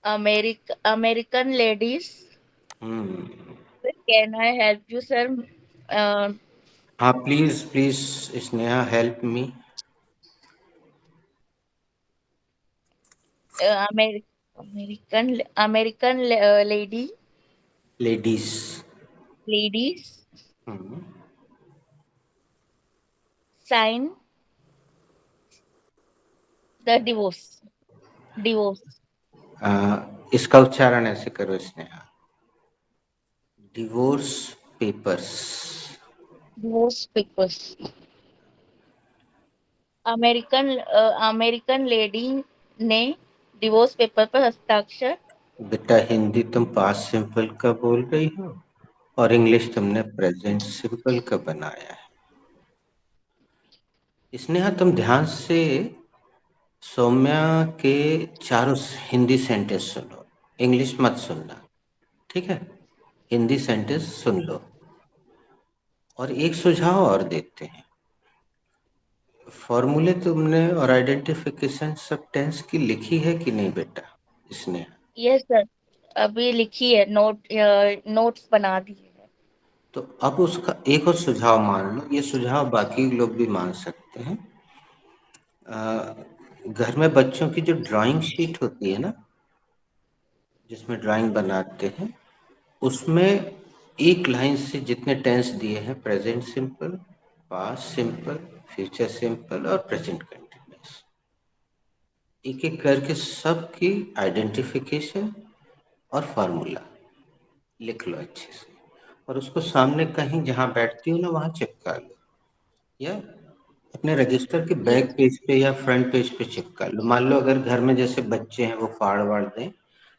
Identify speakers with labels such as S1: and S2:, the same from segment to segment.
S1: American ladies.
S2: Hmm.
S1: Can I help you, sir? Uh,
S2: हाँ, please please Sneha, help me.
S1: Amer- American
S2: ladies.
S1: ladies
S2: hmm.
S1: sign the divorce
S2: इसका उच्चारण ऐसे करो Sneha, divorce papers.
S1: divorce papers. American lady ने divorce paper पर हस्ताक्षर।
S2: बेटा, हिंदी तुम पास्ट सिंपल का बोल रही हो और इंग्लिश तुमने प्रेजेंट सिंपल का बनाया है। स्नेहा, तुम ध्यान से सौम्या के चारों हिंदी सेंटेंस सुनो, इंग्लिश मत सुनना, ठीक है? हिंदी सेंटेंस सुन लो। और एक सुझाव और देते हैं, फॉर्मूले तुमने और आइडेंटिफिकेशन सब टेंस की लिखी है कि नहीं बेटा स्नेहा?
S1: यस सर, अभी लिखी है, नोट्स बना दिए है।
S2: तो अब उसका एक और सुझाव मान लो, ये सुझाव बाकी लोग भी मान सकते हैं। घर में बच्चों की जो ड्राइंग शीट होती है ना, जिसमें ड्राइंग बनाते हैं, उसमें एक लाइन से जितने टेंस दिए हैं, present simple, past simple, future simple और प्रेजेंट कंटिन्यूअस, एक एक करके सबकी आइडेंटिफिकेशन और फार्मूला लिख लो अच्छे से, और उसको सामने कहीं जहां बैठती हो ना वहां चिपका लो, या अपने रजिस्टर के बैक
S1: यस।
S2: पेज पे या फ्रंट पेज पे चिपका लो। मान लो अगर घर में जैसे बच्चे हैं वो फाड़ वाड़ दें,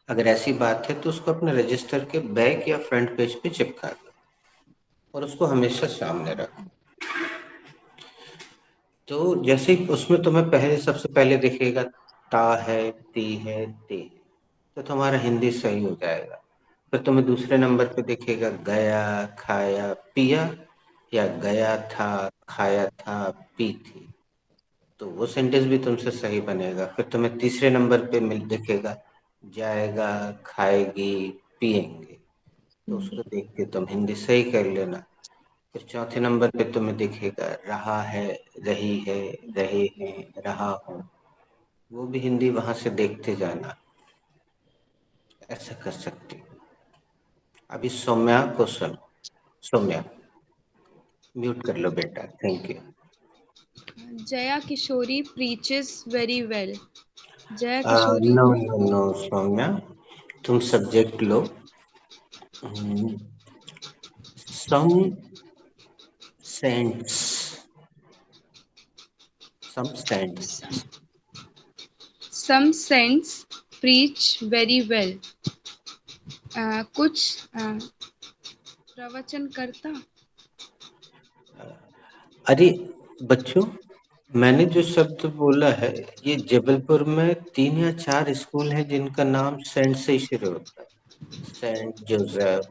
S2: अगर ऐसी बात है तो उसको अपने रजिस्टर के बैक या फ्रंट पेज पे चिपका दो और उसको हमेशा सामने रखो। तो जैसे ही उसमें तुम्हें पहले सबसे पहले दिखेगा ता है, ती है, ते है, तो तुम्हारा हिंदी सही हो जाएगा। फिर तुम्हें दूसरे नंबर पे दिखेगा गया, खाया, पिया, या गया था, खाया था, पी थी, तो वो सेंटेंस भी तुमसे सही बनेगा। फिर तुम्हें तीसरे नंबर पे मिल दिखेगा जाएगा, खाएगी, पिएंगे, तो उसको देख के तुम हिंदी सही कर लेना। फिर चौथे नंबर पे तुम्हें दिखेगा रहा है, रही है, रहे हैं, रहा हूँ, वो भी हिंदी वहां से देखते जाना। ऐसा कर सकती हो। अभी सौम्या को सुनो। सौम्या, म्यूट कर लो बेटा, thank you.
S3: Jaya Kishori preaches very well. Jaya Kishori.
S2: No no no Saumya, तुम सब्जेक्ट लो। Some saints, some saints.
S3: Some saints preach very well. कुछ प्रवचन करता।
S2: अरे बच्चों, मैंने जो शब्द बोला है, ये जबलपुर में 3 या 4 स्कूल हैं जिनका नाम सेंट से ही शुरू होता है। सेंट जोसेफ,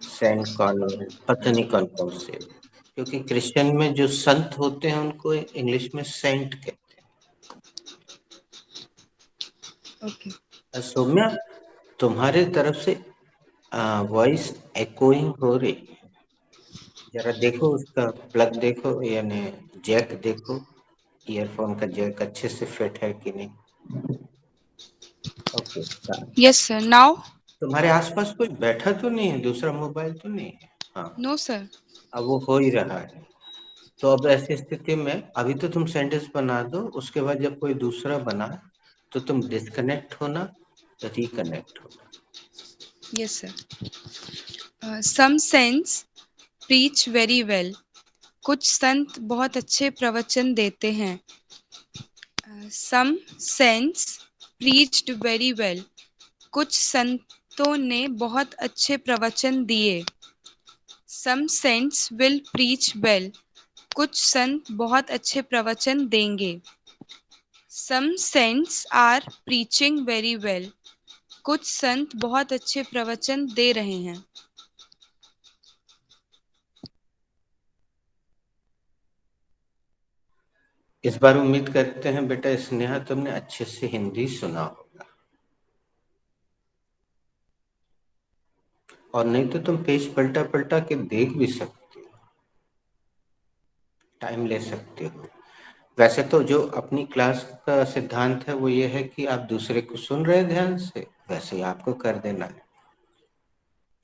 S2: सेंट कॉन्वेंट, पता नहीं कौन कौन से, क्योंकि क्रिश्चियन में जो संत होते हैं उनको इंग्लिश में सेंट कहते
S3: ओके।
S2: हैं। सौम्या, तुम्हारे तरफ से वॉइस एकोइंग हो रही है, जरा देखो उसका प्लग देखो, यानी जैक देखो, ईयरफोन का जैक अच्छे से फिट है कि नहीं। Okay,
S3: Yes sir. Now?
S2: तुम्हारे आसपास कोई बैठा तो नहीं है, दूसरा मोबाइल तो नहीं है? हाँ,
S3: No sir.
S2: अब वो हो ही रहा है। तो अब ऐसी स्थिति में अभी तो तुम सेंटेंस बना दो, उसके बाद जब कोई दूसरा बना तो तुम डिस्कनेक्ट होना, रिकनेक्ट होना।
S3: Yes sir. Some saints preach very well. कुछ संत बहुत अच्छे प्रवचन देते हैं। Some saints preached very well. कुछ संतों ने बहुत अच्छे प्रवचन दिए। Some saints will preach well. कुछ संत बहुत अच्छे प्रवचन देंगे। Some saints are preaching very well. कुछ संत बहुत अच्छे प्रवचन दे रहे हैं।
S2: इस बार उम्मीद करते हैं बेटा स्नेहा तुमने अच्छे से हिंदी सुना होगा। और नहीं तो तुम पेज पलटा पलटा के देख भी सकते हो, टाइम ले सकते हो। वैसे तो जो अपनी क्लास का सिद्धांत है वो ये है कि आप दूसरे को सुन रहे हैं ध्यान से, वैसे ही आपको कर देना है।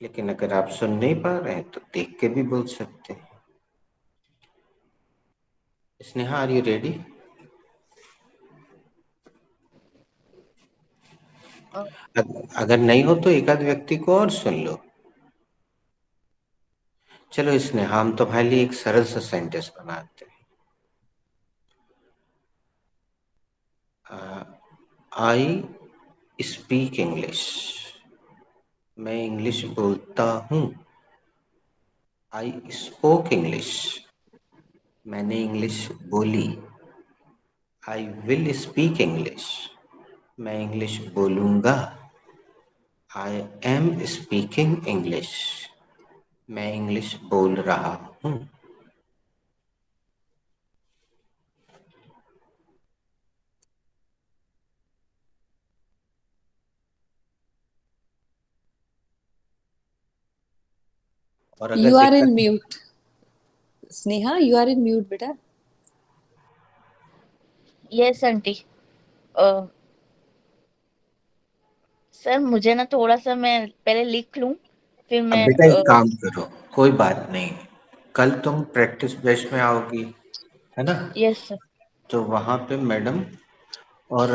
S2: लेकिन अगर आप सुन नहीं पा रहे हैं तो देख के भी बोल सकते हैं। Sneha, are you ready? अगर नहीं हो तो एक आध व्यक्ति को और सुन लो। चलो स्नेहा, हम तुम्हारे लिए एक सरल सा सेंटेंस बनाते हैं। I speak English. मैं इंग्लिश बोलता हूँ। I spoke English. मैंने इंग्लिश बोली। I will speak English. मैं इंग्लिश बोलूंगा। I am speaking English. मैं इंग्लिश बोल रहा हूँ। और अगर
S4: You are
S2: दिक्कत
S4: in mute. Sneha, you are in mute, beta.
S1: Yes aunty. Sir मुझे ना थोड़ा सा, मैं पहले लिख लूं फिर
S2: अब
S1: मैं।
S2: बेटा एक काम करो, कोई बात नहीं, कल तुम प्रैक्टिस बेस्ट में आओगी, है ना?
S1: Yes sir.
S2: तो वहां पे मैडम, और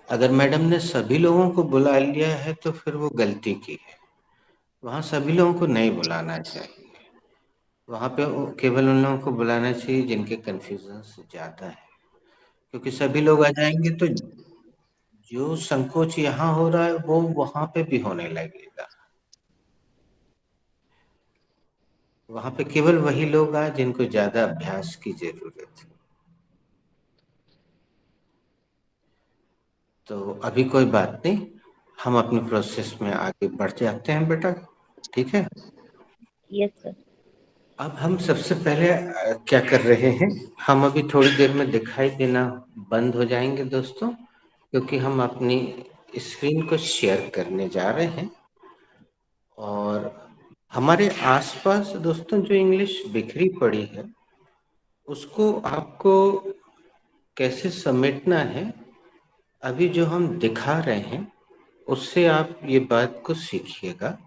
S2: अगर मैडम ने सभी लोगों को बुला लिया है तो फिर वो गलती की है। वहां सभी लोगों को नहीं बुलाना चाहिए। वहां पे केवल उन लोगों को बुलाना चाहिए जिनके कंफ्यूजन ज्यादा है, क्योंकि सभी लोग आ जाएंगे तो जो संकोच यहाँ हो रहा है वो वहां पे भी होने लगेगा। वहां पे केवल वही लोग आए जिनको ज्यादा अभ्यास की जरूरत है। तो अभी कोई बात नहीं, हम अपने प्रोसेस में आगे बढ़ जाते हैं बेटा, ठीक है?
S1: Yes sir.
S2: अब हम सबसे पहले क्या कर रहे हैं, हम अभी थोड़ी देर में दिखाई देना बंद हो जाएंगे दोस्तों, क्योंकि हम अपनी स्क्रीन को शेयर करने जा रहे हैं। और हमारे आसपास दोस्तों जो इंग्लिश बिखरी पड़ी है उसको आपको कैसे समेटना है, अभी जो हम दिखा रहे हैं उससे आप ये बात को सीखिएगा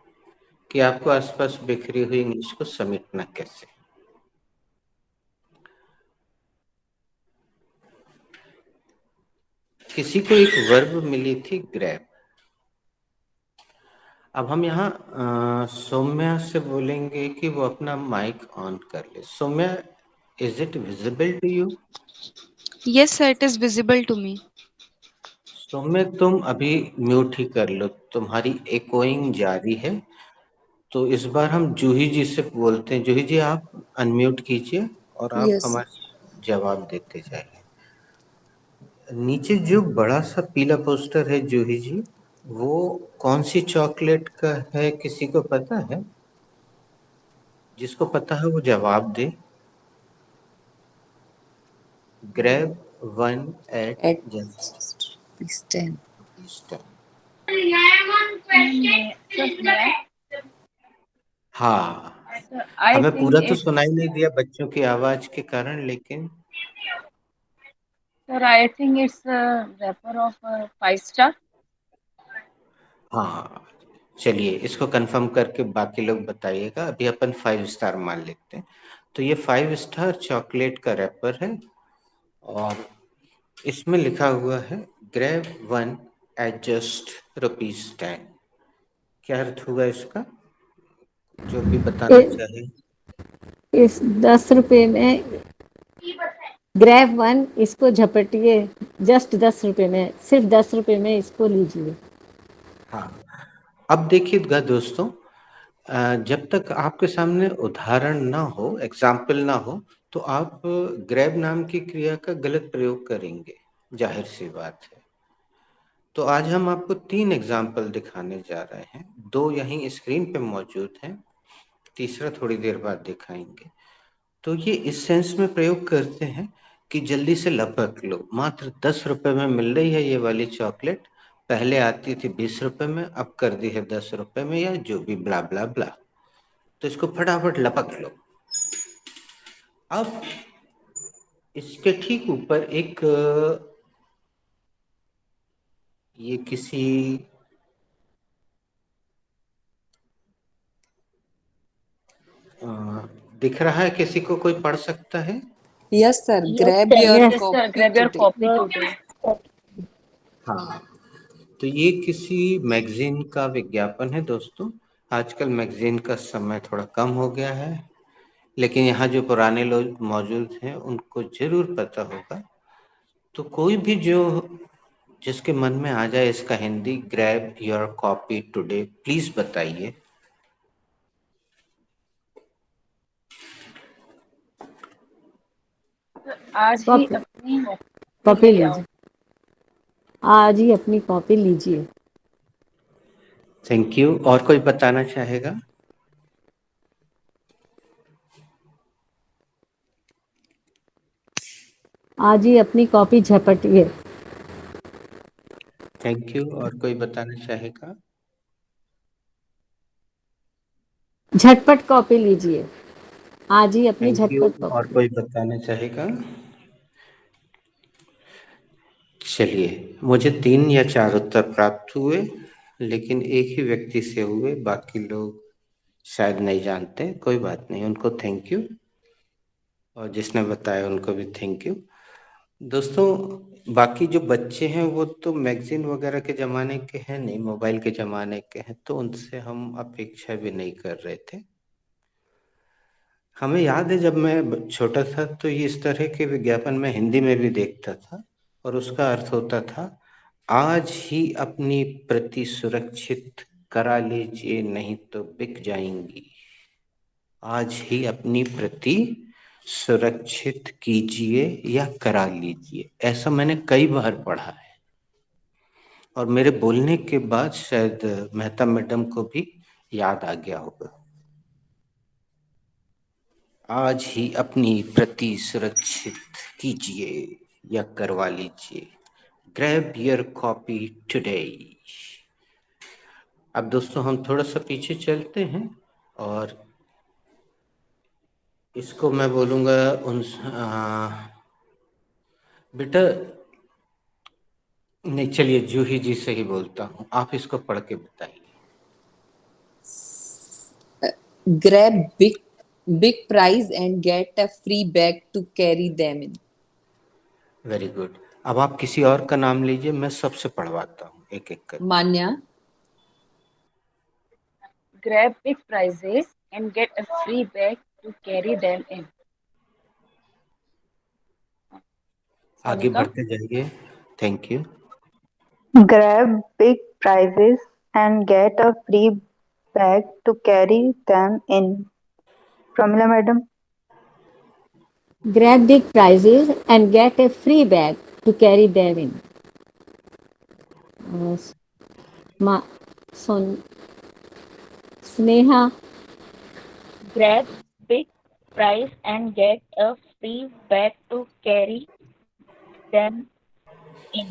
S2: कि आपको आसपास बिखरी हुई इंग्लिश को समेटना कैसे। किसी को एक वर्ब मिली थी, ग्रैब। अब हम यहाँ सौम्या से बोलेंगे कि वो अपना माइक ऑन कर ले। Saumya, is it visible to you?
S3: Yes, sir, it is visible to me.
S2: Saumya, तुम अभी म्यूट ही कर लो, तुम्हारी एकोइंग जारी है। तो इस बार हम जूही जी से बोलते हैं। जूही जी, आप अनम्यूट कीजिए और आप
S4: Yes.
S2: हमारे जवाब देते जाइए। नीचे जो बड़ा सा पीला पोस्टर है जूही जी, वो कौन सी चॉकलेट का है, किसी को पता है? जिसको पता है वो जवाब दे। Grab one at
S4: At
S2: just
S4: this 10.
S2: हाँ,
S5: I
S2: हमें
S5: think
S2: पूरा तो
S5: it's
S2: सुनाई नहीं दिया बच्चों की आवाज के कारण, लेकिन
S5: sir. I think it's a wrapper of 5 star.
S2: हाँ, चलिए इसको कंफर्म करके बाकी लोग बताइएगा। अभी अपन 5 स्टार मान लेते हैं। तो ये 5 स्टार चॉकलेट का रैपर है और इसमें लिखा हुआ है ग्रैब वन एट जस्ट ₹10। क्या अर्थ हुआ इसका, जो भी बताना चाहे?
S6: इस 10 रुपए में ग्रैब वन, इसको झपटिए, जस्ट 10 रुपए में, सिर्फ 10 रुपए में इसको लीजिए।
S2: हाँ, अब देखिएगा दोस्तों, जब तक आपके सामने उदाहरण ना हो, एग्जाम्पल ना हो, तो आप ग्रैब नाम की क्रिया का गलत प्रयोग करेंगे, जाहिर सी बात है। तो आज हम आपको 3 एग्जाम्पल दिखाने जा रहे हैं। 2 यहीं स्क्रीन पे मौजूद हैं, तीसरा थोड़ी देर बाद दिखाएंगे। तो ये इस सेंस में प्रयोग करते हैं कि जल्दी से लपक लो, मात्र 10 रुपए में मिल रही है ये वाली चॉकलेट, पहले आती थी 20 रुपए में, अब कर दी है 10 रुपए में, या जो भी ब्ला ब्ला ब्ला। तो इसको फटाफट लपक लो। अब इसके ठीक ऊपर एक ये किसी दिख रहा है किसी को, कोई पढ़ सकता है?
S4: Yes, sir.
S1: Yes,
S4: Grab
S1: sir.
S4: your
S6: Yes.
S5: Yes, sir.
S4: copy
S5: Grab your
S4: today.
S5: copy today.
S2: हाँ, तो ये किसी मैगजीन का विज्ञापन है दोस्तों। आजकल मैगजीन का समय थोड़ा कम हो गया है, लेकिन यहाँ जो पुराने लोग मौजूद हैं उनको जरूर पता होगा। तो कोई भी जो जिसके मन में आ जाए इसका Hindi, grab your copy today, please बताइए।
S5: आज ही
S6: कॉपी
S5: अपनी
S6: कॉपी
S5: ले आओ।
S6: लीजिए, आज ही अपनी कॉपी लीजिए।
S2: Thank you. और कोई बताना चाहेगा?
S6: आज ही अपनी कॉपी झपटिए।
S2: Thank you. और कोई बताना चाहेगा?
S6: झटपट कॉपी लीजिए, आज ही अपनी
S2: थैंक यू।
S6: झटपट
S2: और
S6: कॉपी।
S2: कोई बताना चाहेगा? चलिए, मुझे 3 या 4 उत्तर प्राप्त हुए, लेकिन एक ही व्यक्ति से हुए, बाकी लोग शायद नहीं जानते। कोई बात नहीं, उनको थैंक यू, और जिसने बताया उनको भी थैंक यू। दोस्तों, बाकी जो बच्चे हैं वो तो मैगजीन वगैरह के ज़माने के हैं नहीं, मोबाइल के ज़माने के हैं, तो उनसे हम अपेक्षा भी नहीं कर रहे थे। हमें याद है जब मैं छोटा था तो ये इस तरह के विज्ञापन मैं हिंदी में भी देखता था, और उसका अर्थ होता था, आज ही अपनी प्रति सुरक्षित करा लीजिए, नहीं तो बिक जाएंगी। आज ही अपनी प्रति सुरक्षित कीजिए या करा लीजिए, ऐसा मैंने कई बार पढ़ा है, और मेरे बोलने के बाद शायद मेहता मैडम को भी याद आ गया होगा। आज ही अपनी प्रति सुरक्षित कीजिए या करवा लीजिए, ग्रैब योर कॉपी टुडे। अब दोस्तों हम थोड़ा सा पीछे चलते हैं, और इसको मैं बोलूँगा बेटा, नहीं चलिए जूही जी से ही बोलता हूँ, आप इसको पढ़ के बताइए।
S4: Grab big prize and get a free bag to carry them in.
S2: Very good. अब आप किसी और का नाम लीजिए, मैं सबसे पढ़वाता हूँ एक एक कर।
S4: Manya,
S5: Grab big prizes and get a free bag to carry them in.
S2: आगे
S5: सोनिका,
S2: बढ़ते जाइए। Thank you.
S7: Grab big prizes and get a free bag to carry them in. Pramila madam.
S6: Grab big prizes and get a free bag to carry them in. Ma, Son, Sneha.
S1: Grab big prize and get a free bag to carry them in.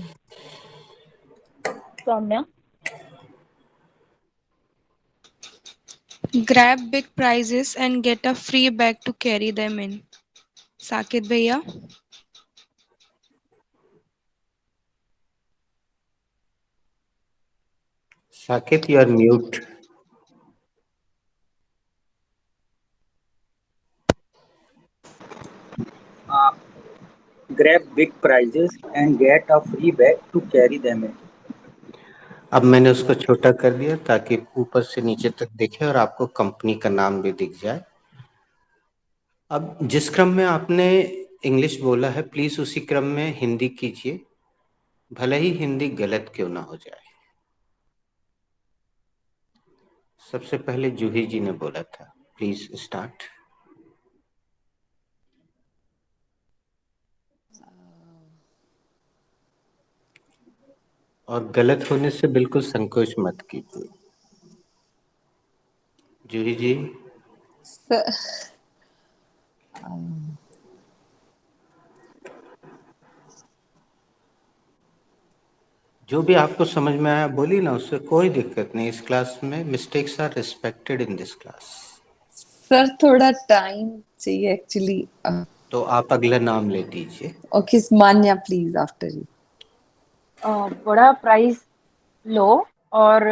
S1: Soumya,
S3: grab big prizes and get a free bag to carry them in. Sakib भैया,
S2: Saket, you are mute.
S8: Grab big prizes and get a free bag to carry them in.
S2: अब मैंने उसको छोटा कर दिया ताकि ऊपर से नीचे तक दिखे और आपको कंपनी का नाम भी दिख जाए। अब जिस क्रम में आपने इंग्लिश बोला है, प्लीज उसी क्रम में हिंदी कीजिए, भले ही हिंदी गलत क्यों ना हो जाए। सबसे पहले जूही जी ने बोला था, प्लीज स्टार्ट। और गलत होने से बिल्कुल संकोच मत कीजिए। जूही जी, जो भी आपको समझ में आया बोली ना, उससे कोई दिक्कत नहीं। इस क्लास में mistakes are respected in this class.
S4: Sir थोड़ा टाइम चाहिए एक्चुअली।
S2: तो आप अगला नाम ले दीजिए।
S4: Okay Manya please after you.
S5: बड़ा प्राइस लो और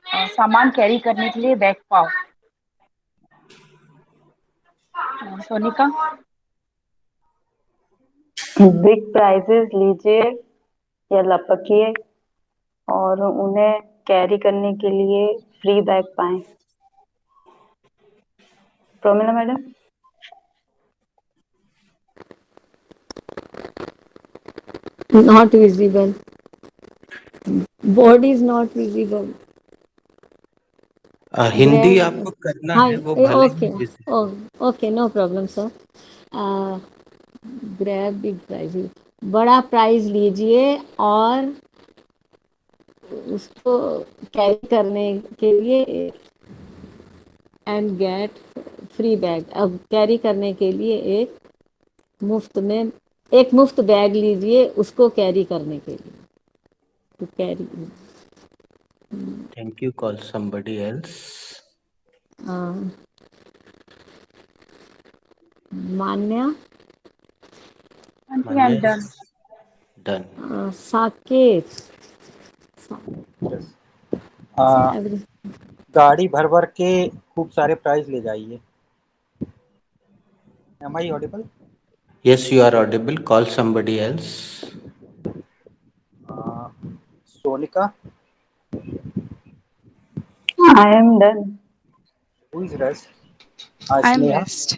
S5: सामान कैरी करने के लिए बैग पाओ। सोनिका।
S7: बिग प्राइजेस लीजिए या लपकिए और उन्हें कैरी करने के लिए फ्री बैग पाएं। Promila madam.
S6: Not visible. Board is not visible.
S2: Hindi
S6: Grab.
S2: आपको करना
S6: हाँ
S2: है, वो भले ही
S6: okay. Oh, okay, no problem sir. Grab big prize. बड़ा प्राइज लीजिए और उसको कैरी करने के लिए एंड गेट फ्री बैग। अब कैरी करने के लिए एक मुफ्त बैग लीजिए उसको कैरी करने के लिए। to carry.
S2: Thank you. Call somebody else.
S6: Manya.
S5: Aunty I am done.
S2: Done.
S6: Saket.
S8: गाड़ी भर भर के खूब सारे प्राइज ले जाइए। Am I audible?
S2: Yes, you are audible. Call somebody else.
S8: Sonika.
S7: I am done.
S8: Who is rest?
S3: I am
S8: Sneha.
S3: rest.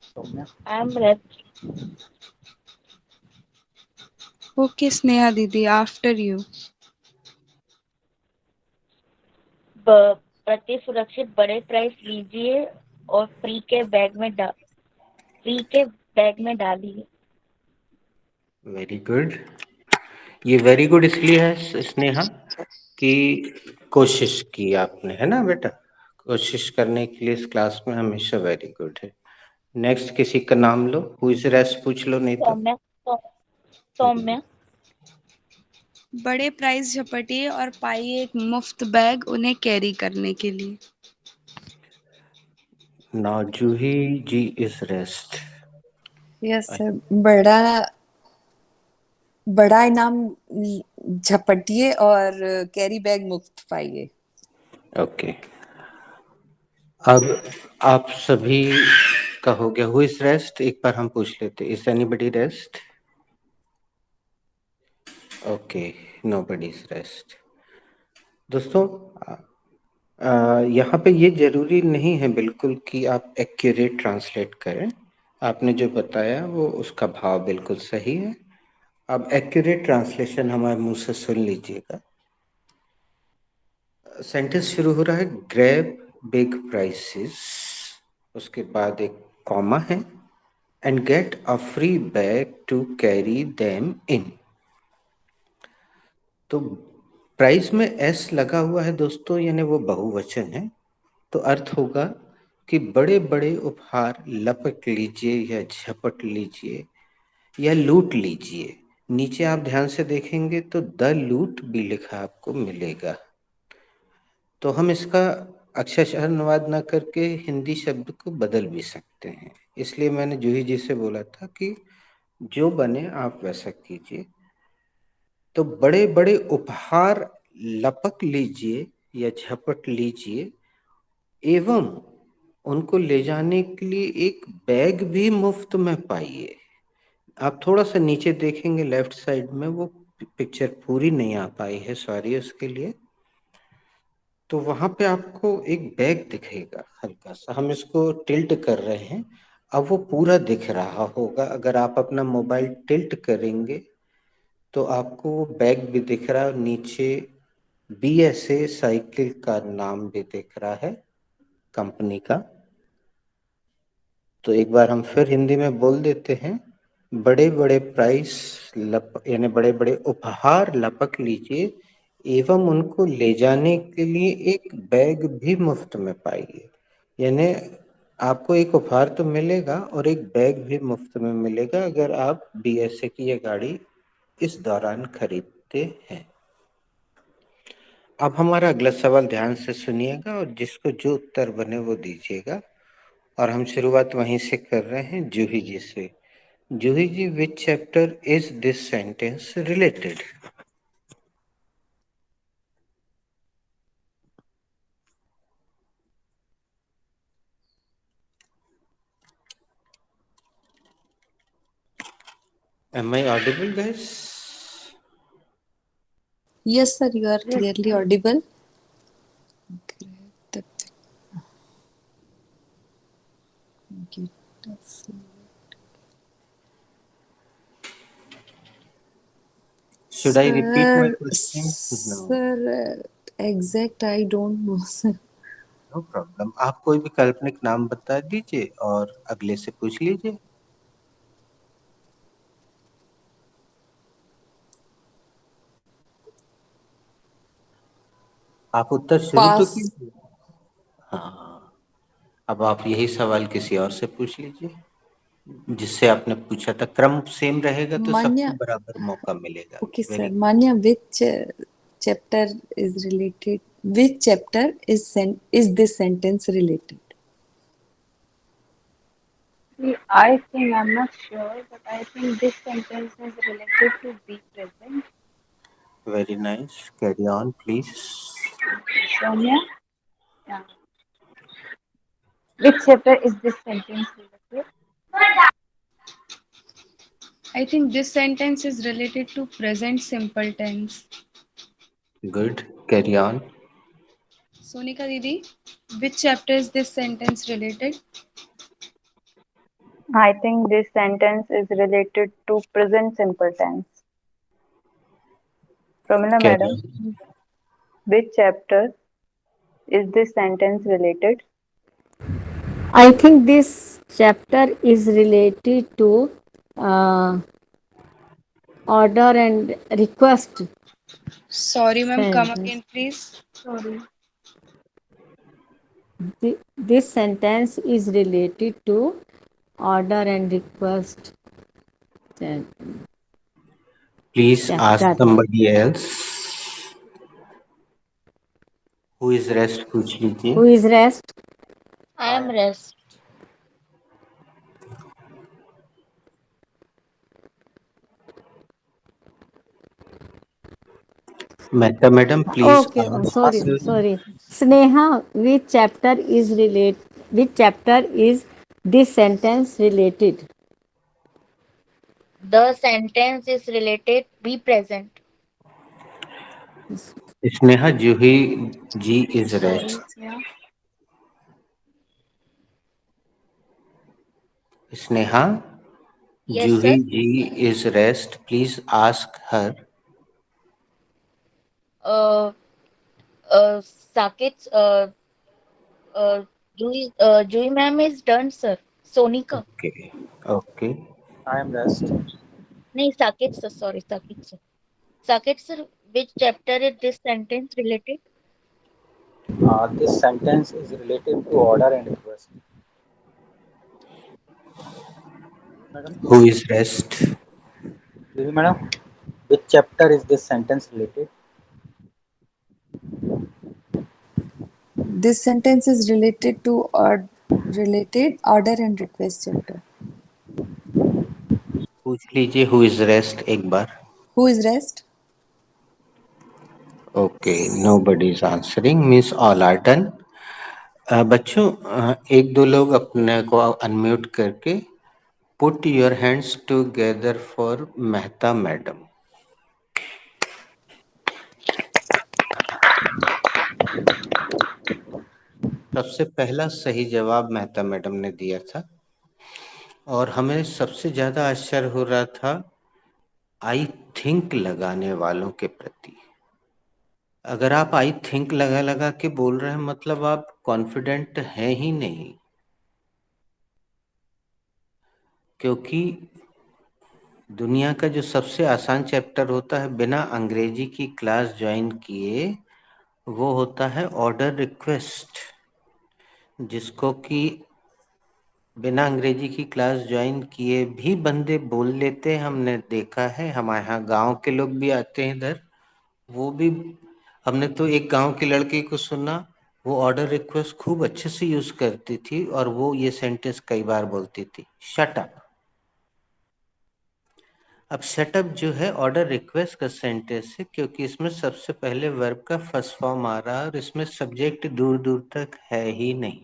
S8: Soumya.
S1: I am red.
S3: Okay, Sneha Didi, after you.
S1: प्रति सुरक्षित बड़े price लीजिए और free के bag में डालिए।
S2: Very good. ये very good इसलिए है स्नेहा कि कोशिश की आपने, है ना बेटा। कोशिश करने के लिए इस क्लास में हमेशा वेरी गुड है। नेक्स्ट किसी का नाम लो। हु इज रेस्ट पूछ लो नहीं तो।
S1: सौम्या।
S3: बड़े प्राइज झपटिए और पाइए एक मुफ्त बैग उन्हें कैरी करने के लिए।
S2: Now Juhi ji is rest.
S4: Yes sir. बड़ा इनाम झपटिए और कैरी बैग मुफ्त पाइए।
S2: ओके। अब आप सभी का हो गया। हु इज रेस्ट एक बार हम पूछ लेते। Is anybody rest? Okay, nobody is rest. दोस्तों यहाँ पे ये जरूरी नहीं है बिल्कुल कि आप एक्यूरेट ट्रांसलेट करें। आपने जो बताया वो उसका भाव बिल्कुल सही है। अब एक्यूरेट ट्रांसलेशन हमारे मुंह से सुन लीजिएगा। सेंटेंस शुरू हो रहा है ग्रैब बिग प्राइसेस, उसके बाद एक कॉमा है, and get a free bag to carry them in. तो प्राइस में एस लगा हुआ है दोस्तों, यानी वो बहुवचन है। तो अर्थ होगा कि बड़े बड़े उपहार लपक लीजिए या झपट लीजिए या लूट लीजिए। नीचे आप ध्यान से देखेंगे तो द लूट भी लिखा आपको मिलेगा। तो हम इसका अक्षरशः अनुवाद ना करके हिंदी शब्द को बदल भी सकते हैं। इसलिए मैंने जूही जी से बोला था कि जो बने आप वैसा कीजिए। तो बड़े बड़े उपहार लपक लीजिए या झपट लीजिए एवं उनको ले जाने के लिए एक बैग भी मुफ्त में पाइए। आप थोड़ा सा नीचे देखेंगे लेफ्ट साइड में, वो पिक्चर पूरी नहीं आ पाई है, सॉरी उसके लिए। तो वहां पे आपको एक बैग दिखेगा हल्का सा, हम इसको टिल्ट कर रहे हैं, अब वो पूरा दिख रहा होगा। अगर आप अपना मोबाइल टिल्ट करेंगे तो आपको वो बैग भी दिख रहा है। नीचे BSA साइकिल का नाम भी दिख रहा है कंपनी का। तो एक बार हम फिर हिंदी में बोल देते हैं। बड़े बड़े प्राइस यानी बड़े बड़े उपहार लपक लीजिए एवं उनको ले जाने के लिए एक बैग भी मुफ्त में पाइए। यानी आपको एक उपहार तो मिलेगा और एक बैग भी मुफ्त में मिलेगा अगर आप BSA की ये गाड़ी इस दौरान खरीदते सकते हैं। अब हमारा अगला सवाल ध्यान से सुनिएगा और जिसको जो उत्तर बने वो दीजिएगा। और हम शुरुआत वहीं से कर रहे हैं, जूही जी से। Juhi ji, which chapter is this sentence related? Am I audible, guys?
S4: Yes, sir, you are
S5: Yes,
S4: clearly
S5: sir.
S4: audible.
S2: Should I repeat my
S4: Sir,
S2: question? No.
S4: sir, exact I don't know, sir.
S2: No problem. आप कोई भी काल्पनिक नाम बता दीजिए और अगले से पूछ लीजिए। आप उत्तर शुरू तो
S4: Pass.
S2: कीजिए। हाँ, अब आप यही सवाल किसी और से पूछ लीजिए जिससे आपने पूछा था। क्रम सेम रहेगा तो सबको
S4: Manya,
S2: बराबर मौका मिलेगा।
S4: okay, sir.
S2: Very
S4: Manya, which chapter is related? Which chapter is this sentence related?
S5: I think I'm not sure, but I think this sentence is related to be present.
S2: Very nice, carry on please.
S5: Sonia, yeah. Which chapter is this sentence related?
S3: I think this sentence is related to present simple tense.
S2: Good, carry on.
S3: Sonika Didi, which chapter is this sentence related?
S7: I think this sentence is related to present simple tense. Pramila
S2: carry
S7: madam,
S2: on.
S7: which chapter is this sentence related?
S6: I think this chapter is related to uh, order and request.
S3: Sorry, ma'am, come
S6: Sentence.
S3: again, please.
S5: Sorry.
S6: This sentence is related to order and request.
S2: Please ask
S6: Chapter.
S2: somebody else. Who is rest पूछ लीजिए।
S6: Who is rest?
S1: I am rest.
S2: Mehta madam please
S6: Okay,
S2: answer.
S6: sorry. Sneha, which chapter is related? Which chapter is this sentence related?
S1: The sentence is related. Be present.
S2: Sneha, Juhi ji is
S5: Sorry.
S2: Rest.
S5: Yeah.
S2: Sneha,
S1: Yes,
S2: Juhi
S1: sir.
S2: Ji is rest, please ask her.
S1: Uh, Saket, Jui ma'am is done, sir. Sonika.
S2: ओके ओके।
S8: I am rest.
S1: No, Saket, sir. Sorry, Saket, sir. Saket, sir. Which chapter is this sentence related?
S8: This sentence is related to order and request. Madam,
S2: who is rest?
S8: Devi madam, which chapter is this sentence related?
S4: This sentence is related to related order and request chapter.
S2: पूछ लीजिए who is rest एक बार।
S4: Who is rest?
S2: Okay, nobody is answering, means all are done. बच्चों, एक दो लोग अपने को अनम्यूट करके put your hands together for Mehta madam. सबसे पहला सही जवाब मेहता मैडम ने दिया था और हमें सबसे ज्यादा आश्चर्य हो रहा था आई थिंक लगाने वालों के प्रति। अगर आप आई थिंक लगा लगा के बोल रहे हैं मतलब आप कॉन्फिडेंट हैं ही नहीं, क्योंकि दुनिया का जो सबसे आसान चैप्टर होता है बिना अंग्रेजी की क्लास ज्वाइन किए, वो होता है ऑर्डर रिक्वेस्ट, जिसको कि बिना अंग्रेजी की क्लास ज्वाइन किए भी बंदे बोल लेते हैं। हमने देखा है, हमारे यहाँ गांव के लोग भी आते हैं इधर वो भी हमने तो एक गांव के लड़के को सुना, वो ऑर्डर रिक्वेस्ट खूब अच्छे से यूज करती थी और वो ये सेंटेंस कई बार बोलती थी, शट अप। अब शटअप जो है ऑर्डर रिक्वेस्ट का सेंटेंस है, क्योंकि इसमें सबसे पहले वर्ब का फर्स्ट फॉर्म आ रहा है और इसमें सब्जेक्ट दूर दूर तक है ही नहीं।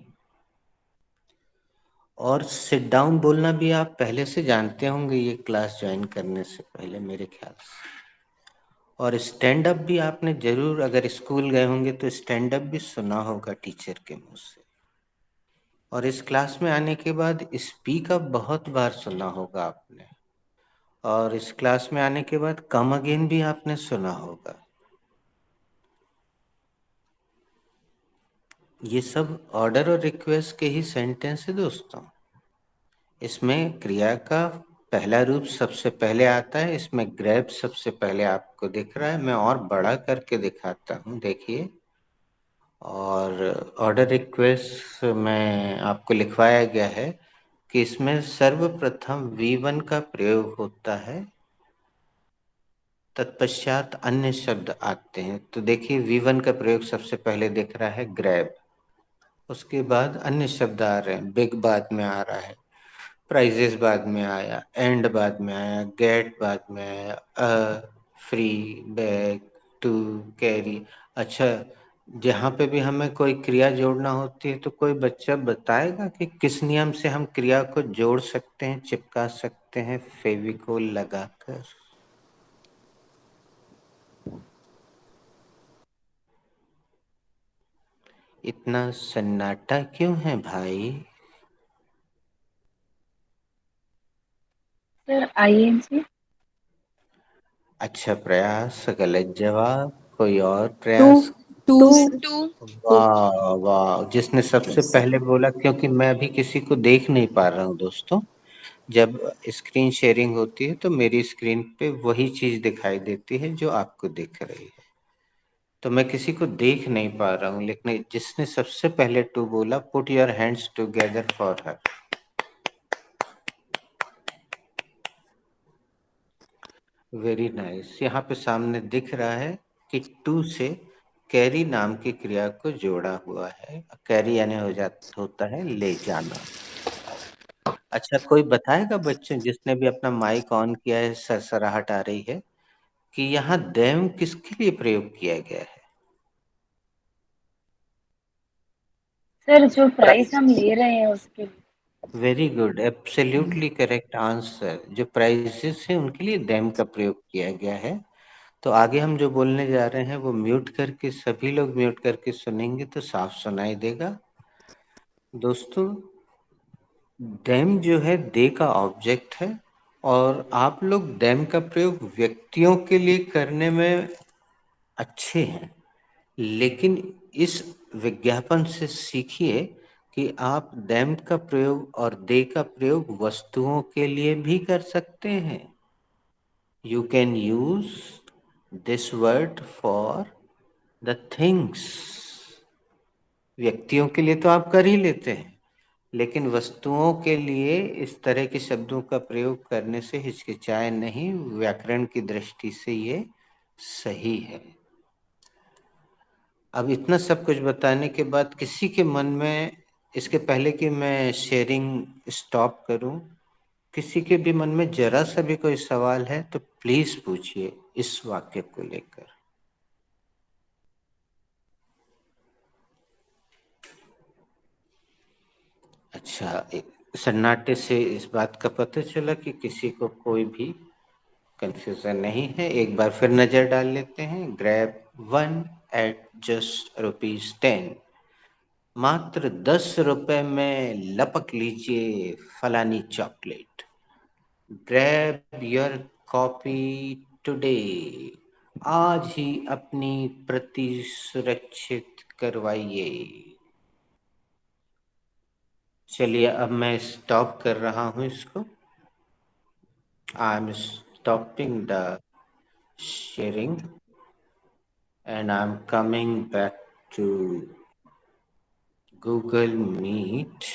S2: और सिट डाउन बोलना भी आप पहले से जानते होंगे ये क्लास ज्वाइन करने से पहले मेरे ख्याल से। और स्टैंड अप भी आपने जरूर, अगर स्कूल गए होंगे तो स्टैंड अप भी सुना होगा टीचर के मुंह से। और इस क्लास में आने के बाद स्पीक अप बहुत बार सुना होगा आपने। और इस क्लास में आने के बाद कम अगेन भी आपने सुना होगा। ये सब ऑर्डर और रिक्वेस्ट के ही सेंटेंस है दोस्तों। इसमें क्रिया का पहला रूप सबसे पहले आता है। इसमें ग्रैब सबसे पहले आपको दिख रहा है। मैं और बड़ा करके दिखाता हूँ, देखिए। और ऑर्डर रिक्वेस्ट में आपको लिखवाया गया है कि इसमें सर्वप्रथम V1 का प्रयोग होता है, तत्पश्चात अन्य शब्द आते हैं। तो देखिए V1 का प्रयोग सबसे पहले दिख रहा है, ग्रैब। उसके बाद अन्य शब्द आ रहे हैं, बिग बाद में आ रहा है, प्राइजेस बाद में आया, एंड बाद में आया, गेट बाद में आया, फ्री, बैग, टू, कैरी। अच्छा, जहाँ पे भी हमें कोई क्रिया जोड़ना होती है तो कोई बच्चा बताएगा कि किस नियम से हम क्रिया को जोड़ सकते हैं, चिपका सकते हैं फेविकोल लगाकर? इतना सन्नाटा क्यों है भाई?
S5: Sir INC।
S2: अच्छा प्रयास, गलत जवाब। कोई और
S4: टू
S2: प्रयास?
S4: टू
S3: टू
S2: वाह वाह, जिसने सबसे पहले बोला, क्योंकि मैं अभी किसी को देख नहीं पा रहा हूँ दोस्तों। जब स्क्रीन शेयरिंग होती है तो मेरी स्क्रीन पे वही चीज दिखाई देती है जो आपको दिख रही है, तो मैं किसी को देख नहीं पा रहा हूँ। लेकिन जिसने सबसे पहले टू बोला, put your hands together for her. Very nice. यहाँ पे सामने दिख रहा है कि टू से कैरी नाम की क्रिया को जोड़ा हुआ है। कैरी यानी होता है ले जाना। अच्छा, कोई बताएगा बच्चों, जिसने भी अपना माइक ऑन किया है, सरसराहट आ रही है, कि यहाँ देम किसके लिए प्रयोग किया गया है?
S5: सर जो प्राइस हम ले रहे हैं उसके लिए।
S2: Very good, absolutely correct answer. जो प्राइजेस हैं उनके लिए देम का प्रयोग किया गया है। तो आगे हम जो बोलने जा रहे हैं वो म्यूट करके, सभी लोग म्यूट करके सुनेंगे तो साफ सुनाई देगा। दोस्तों, देम जो है दे का ऑब्जेक्ट है, और आप लोग देम का प्रयोग व्यक्तियों के लिए करने में अच्छे हैं, लेकिन इस विज्ञापन से सीखिए कि आप देम का प्रयोग और दे का प्रयोग वस्तुओं के लिए भी कर सकते हैं। You can use this word for the things. व्यक्तियों के लिए तो आप कर ही लेते हैं, लेकिन वस्तुओं के लिए इस तरह के शब्दों का प्रयोग करने से हिचकिचाए नहीं। व्याकरण की दृष्टि से ये सही है। अब इतना सब कुछ बताने के बाद किसी के मन में, इसके पहले कि मैं शेयरिंग स्टॉप करूं, किसी के भी मन में जरा सा भी कोई सवाल है तो प्लीज पूछिए इस वाक्य को लेकर। अच्छा, सन्नाटे से इस बात का पता चला कि किसी को कोई भी कंफ्यूजन नहीं है। एक बार फिर नजर डाल लेते हैं। Grab 1 at just ₹10। मात्र 10 रुपए में लपक लीजिए फलानी chocolate. Grab your copy today. आज ही अपनी प्रति सुरक्षित करवाइए। चलिए, अब मैं स्टॉप कर रहा हूं इसको। I am stopping the sharing and I'm coming back to Google Meet.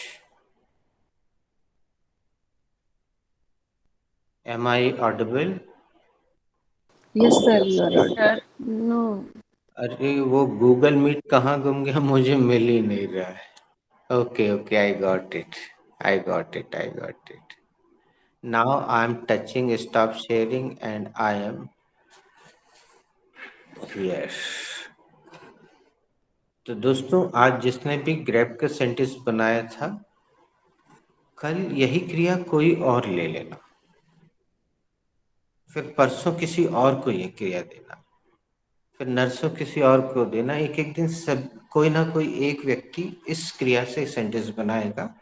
S2: Am I audible?
S4: Yes, sir, you are
S5: Yes,
S4: audible.
S5: sir.
S6: No.
S2: अरे वो गूगल मीट कहाँ गुम गया, मुझे मिल ही नहीं रहा है। Okay, I got it. Now I am touching stop sharing and I am yes. तो दोस्तों, आज जिसने भी ग्रैब का सेंटेंस बनाया था, कल यही क्रिया कोई और ले लेना, फिर परसों किसी और को ये क्रिया देना, फिर नरसों किसी और को देना। एक एक दिन सब कोई ना कोई एक व्यक्ति इस क्रिया से सेंटेंस बनाएगा।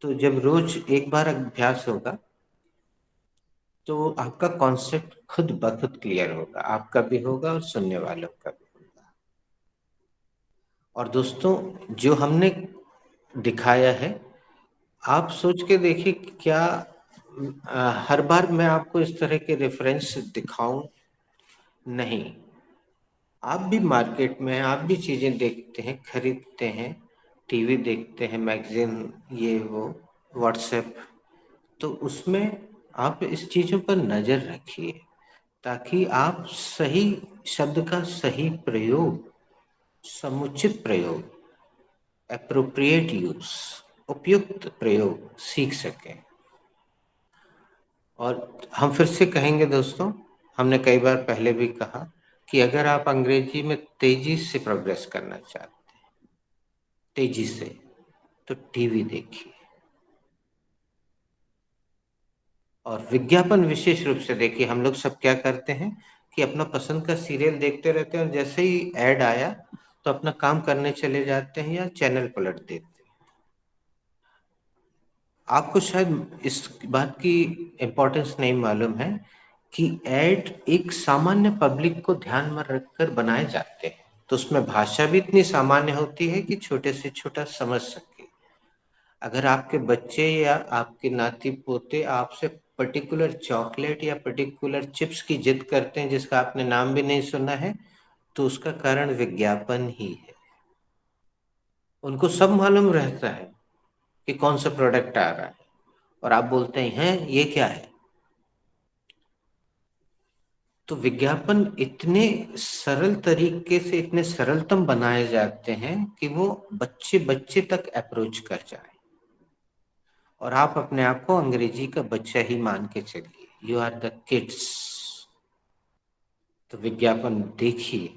S2: तो जब रोज एक बार अभ्यास होगा तो आपका कॉन्सेप्ट खुद ब खुद क्लियर होगा, आपका भी होगा और सुनने वालों का भी होगा। और दोस्तों, जो हमने दिखाया है, आप सोच के देखिए, क्या हर बार मैं आपको इस तरह के रेफरेंस दिखाऊं? नहीं। आप भी मार्केट में, आप भी चीजें देखते हैं, खरीदते हैं, टीवी देखते हैं, मैगजीन, ये वो, व्हाट्सएप, तो उसमें आप इस चीजों पर नजर रखिए ताकि आप सही शब्द का सही प्रयोग, समुचित प्रयोग, एप्रोप्रिएट यूज, उपयुक्त प्रयोग सीख सकें। और हम फिर से कहेंगे दोस्तों, हमने कई बार पहले भी कहा कि अगर आप अंग्रेजी में तेजी से प्रोग्रेस करना चाहते हैं, तेजी से, तो टीवी देखिए। और विज्ञापन विशेष रूप से देखिए। हम लोग सब क्या करते हैं कि अपना पसंद का सीरियल देखते रहते हैं और जैसे ही ऐड आया तो अपना काम करने चले जाते हैं या चैनल पलट देते हैं। आपको शायद इस बात की इम्पोर्टेंस नहीं मालूम है कि ऐड एक सामान्य पब्लिक को ध्यान में रखकर बनाए जाते हैं, तो उसमें भाषा भी इतनी सामान्य होती है कि छोटे से छोटा समझ सके। अगर आपके बच्चे या आपके नाती पोते आपसे पर्टिकुलर चॉकलेट या पर्टिकुलर चिप्स की जिद करते हैं जिसका आपने नाम भी नहीं सुना है, तो उसका कारण विज्ञापन ही है। उनको सब मालूम रहता है कि कौन सा प्रोडक्ट आ रहा है और आप बोलते हैं ये क्या है। तो विज्ञापन इतने सरल तरीके से, इतने सरलतम बनाए जाते हैं कि वो बच्चे बच्चे तक अप्रोच कर जाए और आप अपने आप को अंग्रेजी का बच्चा ही मान के चलिए। You are the kids. तो विज्ञापन देखिए।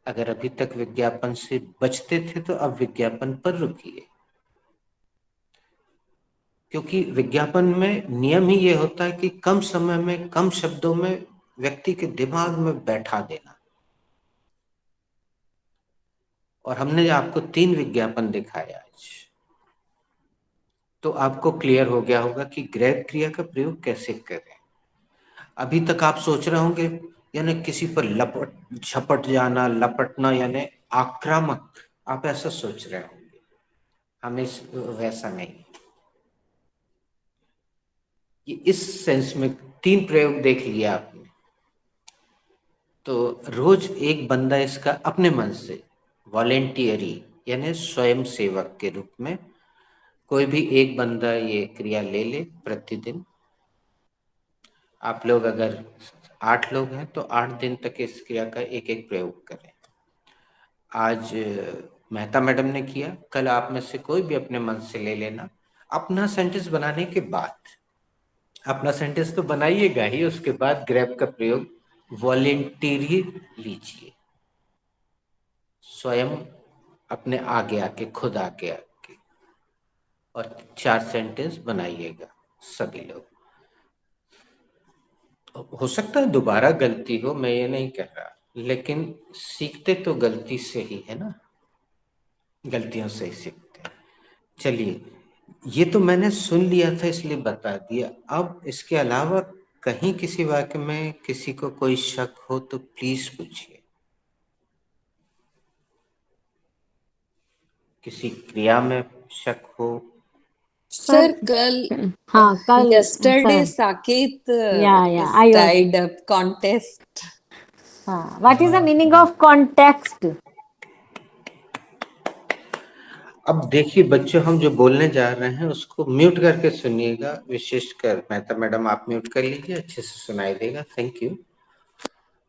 S2: अगर अभी तक विज्ञापन से बचते थे तो अब विज्ञापन पर रुकिए, क्योंकि विज्ञापन में नियम ही ये होता है कि कम समय में, कम शब्दों में व्यक्ति के दिमाग में बैठा देना। और हमने आपको 3 विज्ञापन दिखाया आज, तो आपको क्लियर हो गया होगा कि ग्रैब क्रिया का प्रयोग कैसे करें। अभी तक आप सोच रहे होंगे यानी किसी पर लपट झपट जाना, लपटना यानी आक्रामक, आप ऐसा सोच रहे होंगे। हमें वैसा नहीं। ये इस सेंस में 3 प्रयोग देख लिया आपने, तो रोज एक बंदा इसका अपने मन से वॉलेंटियरी यानी स्वयं सेवक के रूप में कोई भी एक बंदा ये क्रिया ले ले प्रतिदिन। आप लोग अगर 8 लोग हैं तो 8 दिन तक इस क्रिया का एक एक प्रयोग करें। आज मेहता मैडम ने किया, कल आप में से कोई भी अपने मन से ले लेना। अपना सेंटेंस बनाने के बाद, अपना सेंटेंस तो बनाइएगा ही, उसके बाद ग्रैब का प्रयोग वॉलेंटियरी लीजिए। स्वयं अपने आगे आके, खुद आगे आके, और 4 सेंटेंस बनाइएगा सभी लोग। हो सकता है दोबारा गलती हो, मैं ये नहीं कह रहा, लेकिन सीखते तो गलती से ही है ना, गलतियों से ही सीखते हैं। चलिए, ये तो मैंने सुन लिया था इसलिए बता दिया। अब इसके अलावा कहीं किसी वाक्य में किसी को कोई शक हो तो प्लीज पूछिए। किसी क्रिया में शक हो?
S4: Sir, कल
S6: हाँ कल
S4: yesterday
S6: sir.
S4: Saket
S6: Yeah,
S4: is
S6: I was.
S4: tied up contest.
S6: हाँ, what is the meaning of context?
S2: अब देखिए बच्चों, हम जो बोलने जा रहे हैं उसको म्यूट करके सुनिएगा। विशेषकर मेहता मैडम आप म्यूट कर लीजिए, अच्छे से सुनाई देगा। Thank you.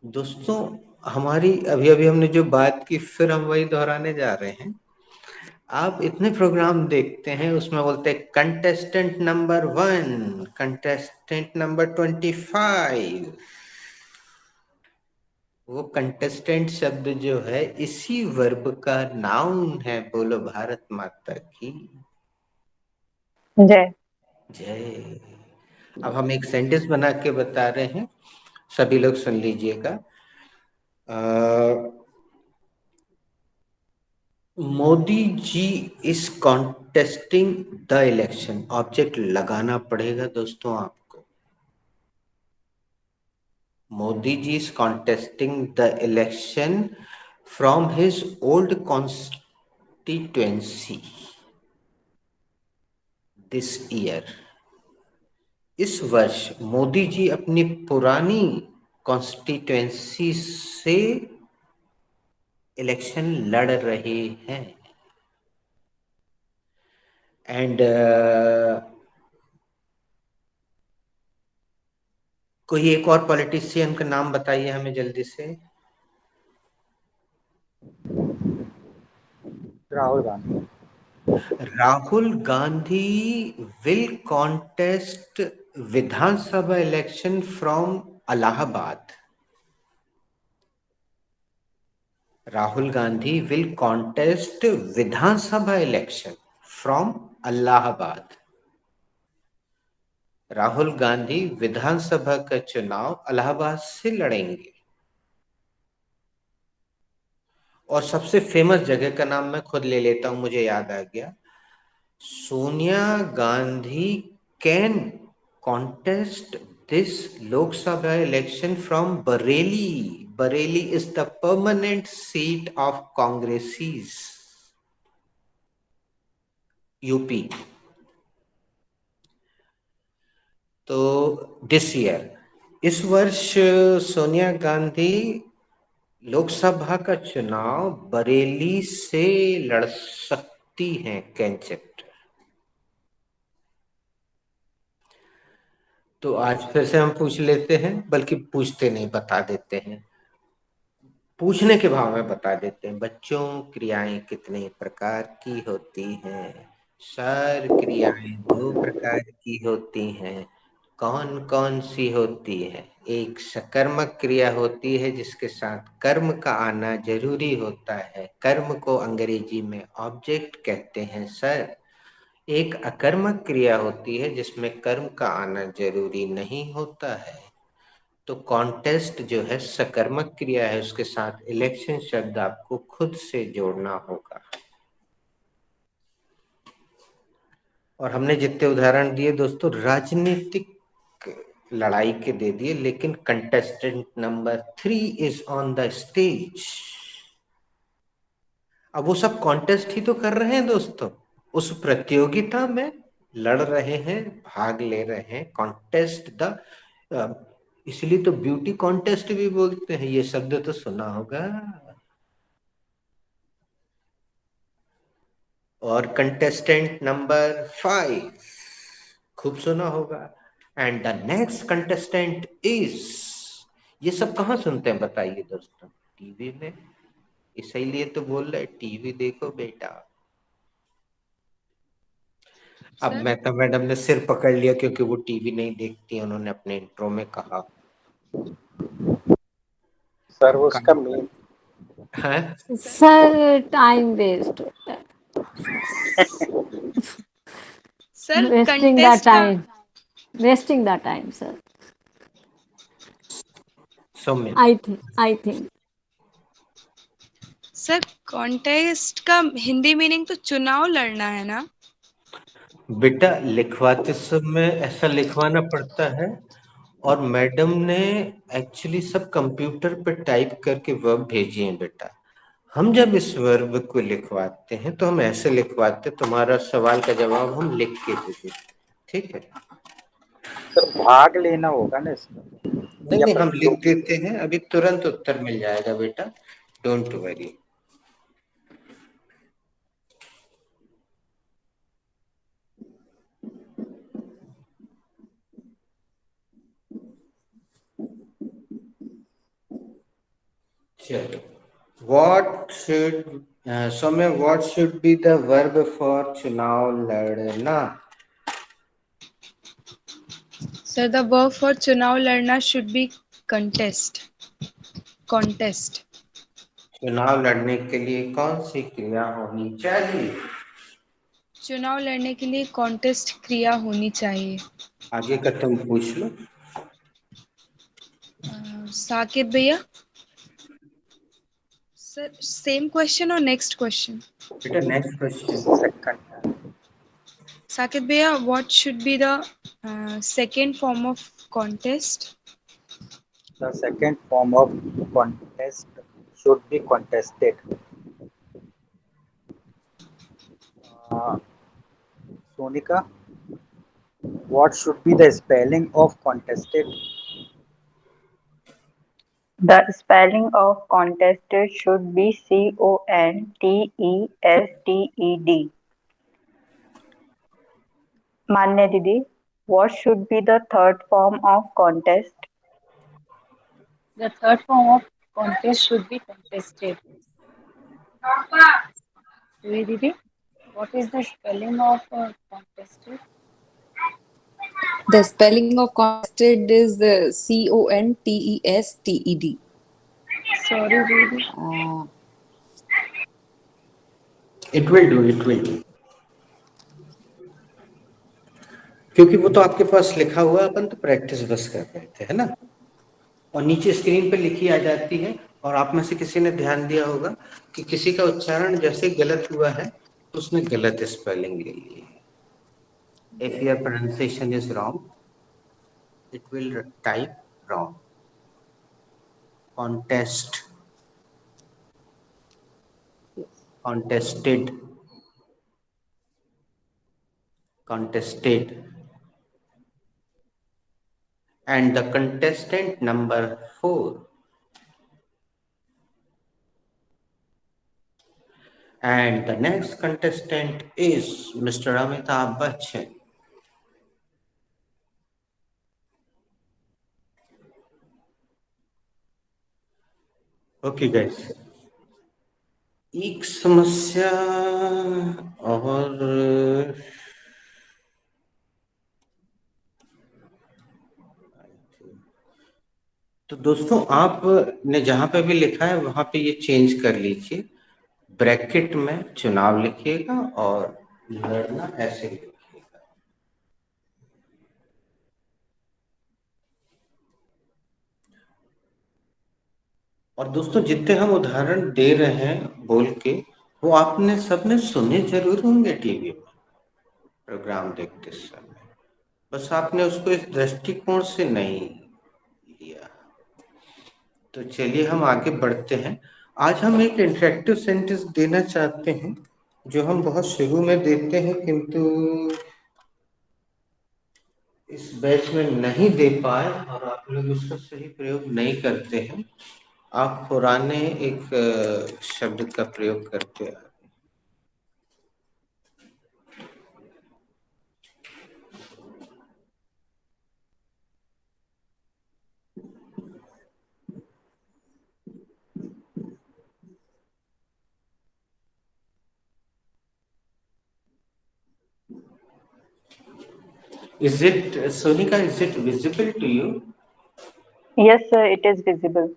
S2: दोस्तों हमारी अभी अभी हमने जो बात की फिर हम वही दोहराने जा रहे हैं। आप इतने प्रोग्राम देखते हैं, उसमें बोलते हैं कंटेस्टेंट नंबर 1, कंटेस्टेंट नंबर 25। वो कंटेस्टेंट शब्द जो है इसी वर्ब का नाउन है। बोलो भारत माता की
S7: जय।
S2: जय। अब हम एक सेंटेंस बना के बता रहे हैं, सभी लोग सुन लीजिएगा। Modi ji is contesting the election. Object लगाना पड़ेगा दोस्तों आपको। Modi ji is contesting the election from his old constituency this year. इस वर्ष मोदी जी अपनी पुरानी कॉन्स्टिट्युएंसी से इलेक्शन लड़ रहे हैं। एंड कोई एक और पॉलिटिशियन का नाम बताइए हमें जल्दी से।
S8: Rahul Gandhi.
S2: Rahul Gandhi will contest Vidhan Sabha election from Allahabad. Rahul Gandhi will contest Vidhan Sabha election from Allahabad. Rahul Gandhi Vidhan Sabha का चुनाव इलाहाबाद से लड़ेंगे। और सबसे फेमस जगह का नाम मैं खुद ले लेता हूं, मुझे याद आ गया। Sonia Gandhi can contest this Lok Sabha election from Bareilly. Bareilly is the permanent seat of Congress's UP. तो दिस ईयर, इस वर्ष सोनिया गांधी लोकसभा का चुनाव बरेली से लड़ सकती हैं कैंचेट। तो आज फिर से हम पूछ लेते हैं, बल्कि पूछते नहीं, बता देते हैं। पूछने के भाव में बता देते हैं। बच्चों, क्रियाएं कितने प्रकार की होती हैं? सर, क्रियाएं 2 प्रकार की होती हैं। कौन कौन सी होती है? एक सकर्मक क्रिया होती है जिसके साथ कर्म का आना जरूरी होता है। कर्म को अंग्रेजी में ऑब्जेक्ट कहते हैं सर। एक अकर्मक क्रिया होती है जिसमें कर्म का आना जरूरी नहीं होता है। तो कॉन्टेस्ट जो है सकर्मक क्रिया है, उसके साथ इलेक्शन शब्द आपको खुद से जोड़ना होगा। और हमने जितने उदाहरण दिए दोस्तों राजनीतिक लड़ाई के दे दिए, लेकिन contestant number 3 is on the stage. अब वो सब कॉन्टेस्ट ही तो कर रहे हैं दोस्तों, उस प्रतियोगिता में लड़ रहे हैं, भाग ले रहे हैं। कॉन्टेस्ट द, इसलिए तो ब्यूटी कॉन्टेस्ट भी बोलते हैं। ये शब्द तो सुना होगा। और कंटेस्टेंट नंबर 5 खूब सुना होगा। And the next contestant is, ये सब कहाँ सुनते हैं बताइए दोस्तों? टीवी में। इसीलिए तो बोल रहे टीवी देखो बेटा। अब
S3: सर
S2: मैं तो मैडम ने सिर पकड़ लिया क्योंकि वो टीवी नहीं देखती, उन्होंने अपने इंट्रो में कहा।
S8: सर वो उसका मेन।
S2: है
S6: सर टाइम वेस्ट होता है,
S3: सर
S6: वेस्टिंग द
S3: कंटेस्ट का
S6: time, wasting the time sir.
S2: Saumya.
S6: I think
S3: sir contest का हिंदी मीनिंग तो चुनाव लड़ना है ना?
S2: बेटा लिखवाते समय ऐसा लिखवाना पड़ता है, और मैडम ने एक्चुअली सब कंप्यूटर पे टाइप करके वर्ब भेजी हैं बेटा। हम जब इस वर्ब को लिखवाते हैं तो हम ऐसे लिखवाते, तुम्हारा सवाल का जवाब हम लिख के देते, ठीक है?
S8: सर भाग लेना होगा ना इसमें,
S2: नहीं
S8: या
S2: नहीं, हम लिख
S8: प्रतियोगी।
S2: देते हैं, अभी तुरंत उत्तर मिल जाएगा बेटा, डोंट वरी। चलो, what should Saumya, what should be the verb for चुनाव लड़ना?
S3: Sir, the verb for चुनाव लड़ना should be contest. Contest.
S2: चुनाव लड़ने के लिए कौन सी क्रिया होनी चाहिए?
S3: चुनाव लड़ने के लिए कॉन्टेस्ट क्रिया होनी चाहिए।
S2: आगे का तुम पूछ लो।
S3: साकिब भैया, सर सेम क्वेश्चन और नेक्स्ट क्वेश्चन?
S2: बेटा next question.
S8: Second.
S3: Sakit Bhaiya, what should be the second form of contest?
S8: The second form of contest should be contested. Sonika, what should be the spelling of contested?
S7: The spelling of contested should be contested. Manya Didi, what should be the third form of contest?
S5: The third form of contest should be contested. Didi Didi, what is the spelling of contested?
S4: The spelling of contested is contested.
S5: Sorry, Didi.
S2: It will do, it will do. क्योंकि वो तो आपके पास लिखा हुआ है, अपन तो practice बस कर रहे थे, है ना? और नीचे स्क्रीन पे लिखी आ जाती है, और आप में से किसी ने ध्यान दिया होगा कि किसी का उच्चारण जैसे गलत हुआ है तो उसने गलत स्पेलिंग ले ली है। If your pronunciation is wrong, it will type wrong. Contest, contested, contested. And the contestant number 4. And the next contestant is Mr. Amitabh Bachchan. Okay guys, एक समस्या और तो दोस्तों, आप ने जहां पे भी लिखा है वहां पे ये चेंज कर लीजिए। ब्रैकेट में चुनाव लिखिएगा और लड़ना ऐसे लिखिएगा। और दोस्तों, जितने हम उदाहरण दे रहे हैं बोल के, वो आपने सबने सुने जरूर होंगे टीवी में प्रोग्राम देखते समय, बस आपने उसको इस दृष्टिकोण से नहीं लिया। तो चलिए हम आगे बढ़ते हैं। आज हम एक इंटरेक्टिव सेंटेंस देना चाहते हैं जो हम बहुत शुरू में देते हैं, किंतु इस बैच में नहीं दे पाए और आप लोग उसका सही प्रयोग नहीं करते हैं। आप पुराने एक शब्द का प्रयोग करते हैं। Is it, Sonika, is it visible to you?
S7: Yes, sir, it is visible.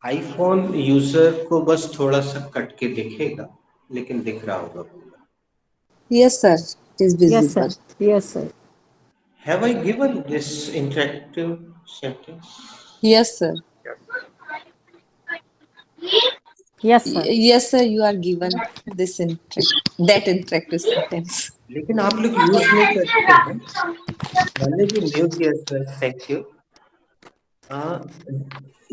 S2: IPhone user को बस थोड़ा सा कट के दिखेगा, लेकिन दिख रहा होगा पूरा।
S4: Yes, sir. It is visible.
S6: Yes, sir. Yes, sir.
S2: Have I given this interactive sentence?
S4: Yes, sir.
S6: Yes, sir.
S4: Yes, sir. You are given this that interactive sentence.
S2: लेकिन आप लोग यूज नहीं करते हैं। मैंने भी न्यू किया सर, थैंक यू।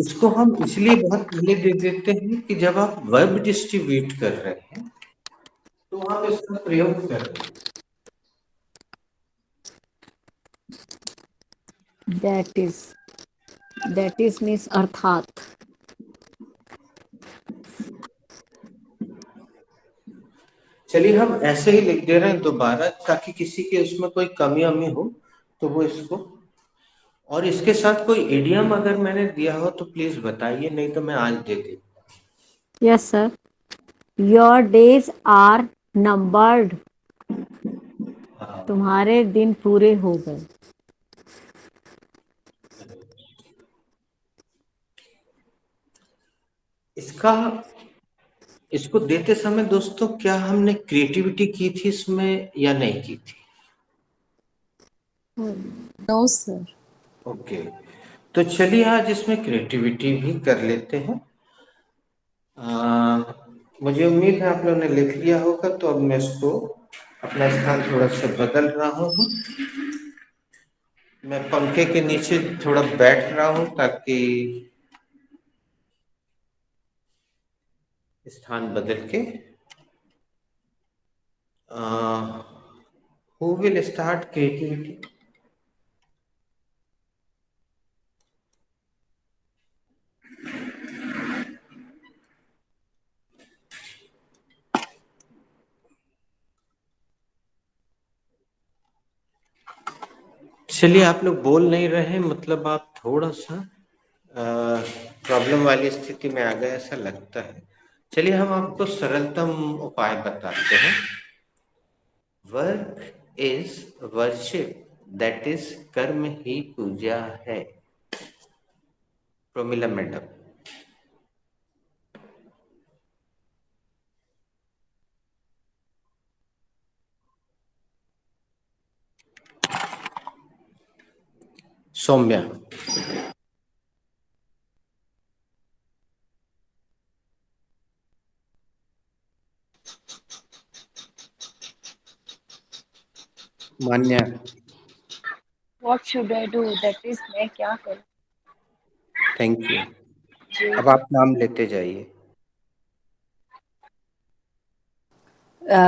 S2: इसको हम इसलिए बहुत पहले दे देते हैं कि जब आप वर्ब डिस्ट्रीब्यूट कर रहे हैं तो आप इसका प्रयोग कर रहे हैं।
S6: That is means अर्थात।
S2: चलिए हम ऐसे ही लिख दे रहे हैं दोबारा, ताकि किसी के उसमें कोई कमी अमी हो तो वो इसको और इसके साथ कोई इडियम अगर मैंने दिया हो तो प्लीज बताइए, नहीं तो मैं आज दे दूँ।
S6: Yes sir, your days are numbered, तुम्हारे दिन पूरे हो गए।
S2: इसको देते समय दोस्तों क्या हमने क्रिएटिविटी की थी इसमें या नहीं की थी?
S4: No sir.
S2: ओके, तो चलिए आज इसमें क्रिएटिविटी भी कर लेते हैं। मुझे उम्मीद है आप लोगों ने लिख लिया होगा, तो अब मैं इसको अपना स्थान थोड़ा सा बदल रहा हूँ। मैं पंखे के नीचे थोड़ा बैठ रहा हूँ ताकि स्थान बदल के हु विल स्टार्ट क्रिएटिविटी? चलिए, आप लोग बोल नहीं रहे, मतलब आप थोड़ा सा प्रॉब्लम वाली स्थिति में आ गए ऐसा लगता है। चलिए हम आपको सरलतम उपाय बताते हैं। Work is worship, that is कर्म ही पूजा है। Promila madam. Saumya. Manya.
S5: What should I do, that is मैं क्या करूं।
S2: Thank you.
S5: जी
S2: अब आप नाम लेते जाइए।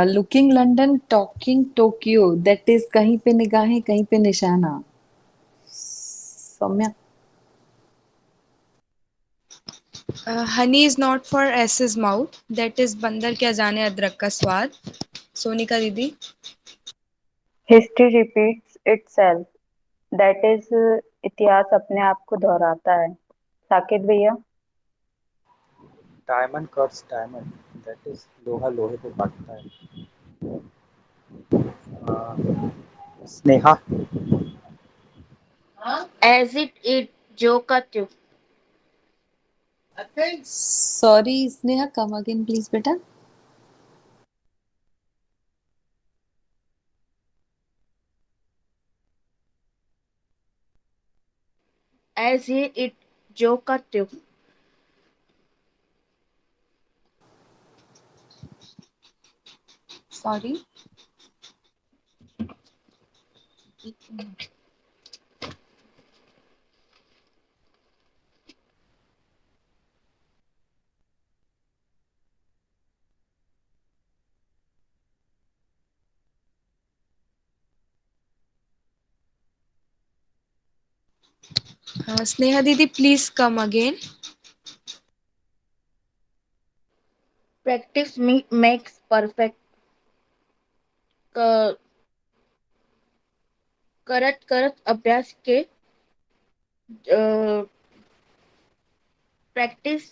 S4: Looking London, talking Tokyo, that is कहीं पे निगाहें कहीं पे निशाना। Saumya.
S3: Honey is not for asses mouth, that is बंदर क्या जाने अदरक का स्वाद। सोनिका दीदी।
S7: History repeats itself, that is इतिहास अपने आप को दोहराता है। साकेत भैया।
S8: Diamond cuts diamond, that is लोहा लोहे को काटता है। स्नेहा।
S1: एज इट जो का त्यों।
S4: Sorry Sneha, come again please बेटा।
S1: एज इट जो का त्यों।
S3: सॉरी। स्नेहा दीदी please come again.
S1: Practice makes perfect. करत करत अभ्यास के प्रैक्टिस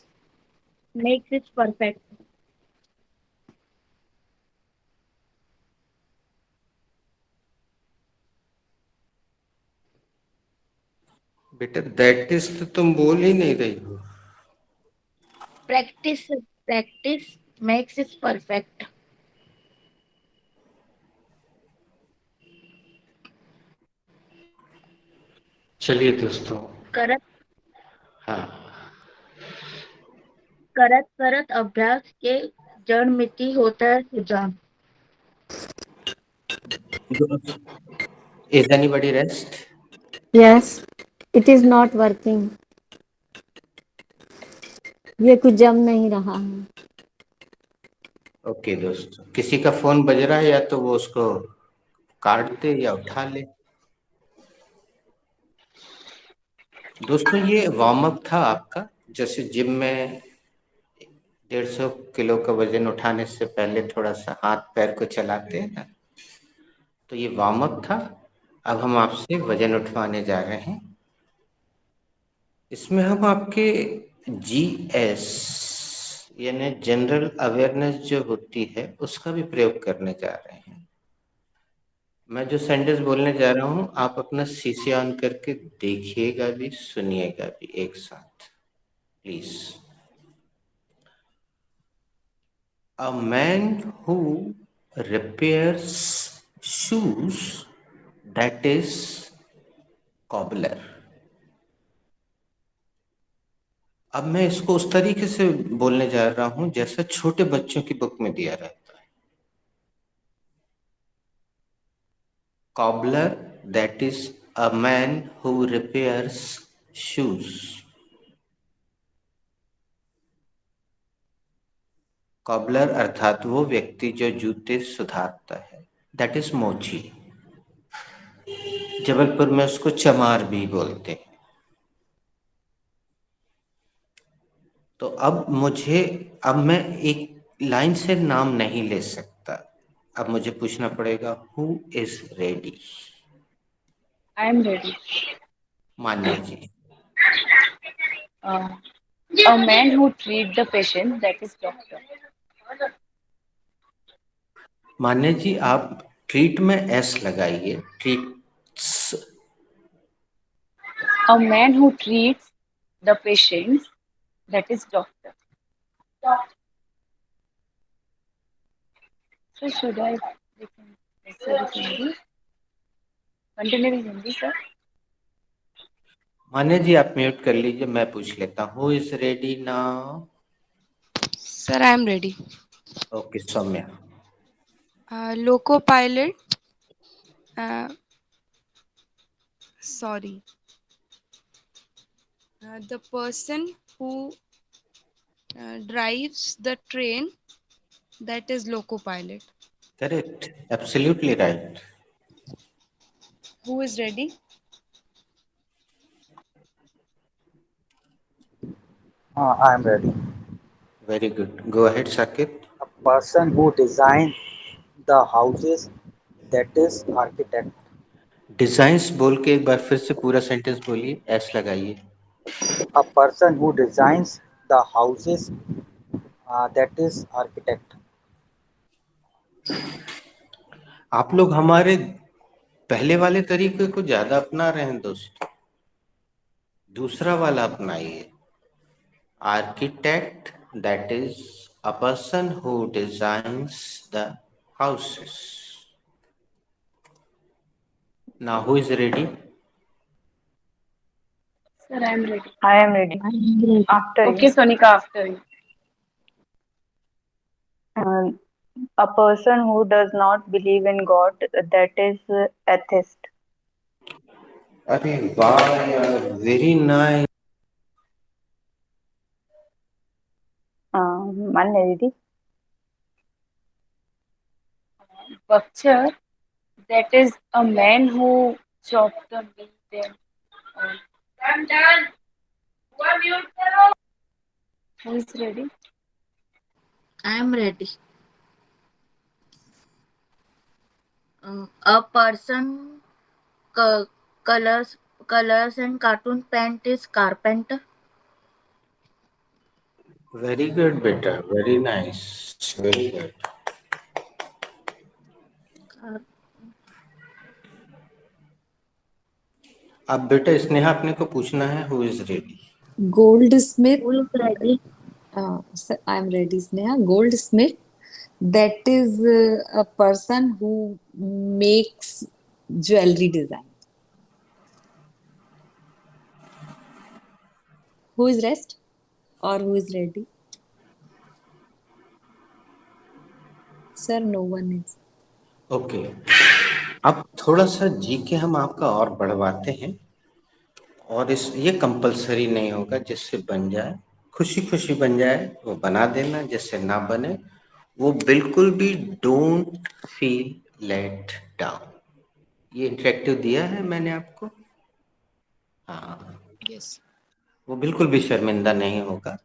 S1: मेक्स इट परफेक्ट।
S2: बेटा दैट इज तो तुम बोल ही नहीं रही हो।
S1: Practice makes it perfect.
S2: चलिए दोस्तों।
S1: करत
S2: हाँ।
S1: करत करत अभ्यास के जड़ मिट्टी होता है सुजान।
S2: Is anybody rest?
S6: Yes, it is not working, ये कुछ जम नहीं रहा है।
S2: ओके दोस्तों, किसी का फोन बज रहा है या तो वो उसको काट दे या उठा ले। दोस्तों ये वार्म अप था आपका, जैसे जिम में 150 किलो का वजन उठाने से पहले थोड़ा सा हाथ पैर को चलाते हैं ना, तो ये वार्म अप था। अब हम आपसे वजन उठवाने जा रहे हैं। इसमें हम आपके GS यानी जनरल अवेयरनेस जो होती है उसका भी प्रयोग करने जा रहे हैं। मैं जो सेंटेंस बोलने जा रहा हूं आप अपना CC ऑन करके देखिएगा भी सुनिएगा भी एक साथ please. A man who repairs shoes, that is cobbler। अब मैं इसको उस तरीके से बोलने जा रहा हूं जैसा छोटे बच्चों की बुक में दिया रहता है। Cobbler, that is a man who repairs shoes। Cobbler अर्थात वो व्यक्ति जो जूते सुधारता है, दैट इज मोची। जबलपुर में उसको चमार भी बोलते हैं। तो अब मैं एक लाइन से नाम नहीं ले सकता, अब मुझे पूछना पड़ेगा who is ready.
S5: I am ready.
S2: Manya ji.
S5: A man who treat the patient, that is doctor।
S2: Manya ji आप ट्रीट में एस लगाइए, treats.
S5: A man who treats the patient, that is doctor। So should I continue in Hindi, sir?
S2: Manya ji आप mute कर लीजिए, मैं पूछ लेता हूँ who is ready now.
S3: Sir, I am ready.
S2: Okay Saumya.
S3: Loco pilot. Sorry. The person who drives the train, that is loco pilot.
S2: Correct, absolutely right.
S3: Who is ready?
S8: I am ready.
S2: Very good, go ahead Saqib.
S8: A person who design the houses, that is architect।
S2: Designs बोल के एक बार फिर से पूरा sentence बोलिए, S लगाइए।
S8: A person who designs the houses, that is architect।
S2: आप लोग हमारे पहले वाले तरीके को ज्यादा अपना रहे हैं दोस्तों, दूसरा वाला अपनाइए। Architect, that is a person who designs the houses. Now who is ready?
S5: Sir, I am ready।
S7: I am ready. After
S5: Okay,
S7: you.
S5: Sonika, after you।
S7: A person who does not believe in God, that is atheist।
S2: अरे वाह यार, very nice.
S7: Manya didi।
S5: Butcher, that is a man who chop the meat and all। I'm done। Who is ready?
S1: I am ready। A person colors and cartoon paint is carpenter।
S2: Very good बेटा, very nice, very good. अब बेटा स्नेहा अपने को पूछना है who is ready.
S4: Goldsmith.
S1: Who is ready?
S4: I am ready, Sneha. Goldsmith, that is a person who makes jewelry design. Who is rest or who is ready? Sir, no one is.
S2: Okay, अब थोड़ा सा GK हम आपका और बढ़वाते हैं, और ये compulsory नहीं होगा, जिससे बन जाए खुशी खुशी बन जाए वो बना देना, जिससे ना बने वो बिल्कुल भी डोंट फील लेट डाउन। ये इंटरेक्टिव दिया है मैंने आपको। हाँ,
S3: Yes.
S2: वो बिल्कुल भी शर्मिंदा नहीं होगा।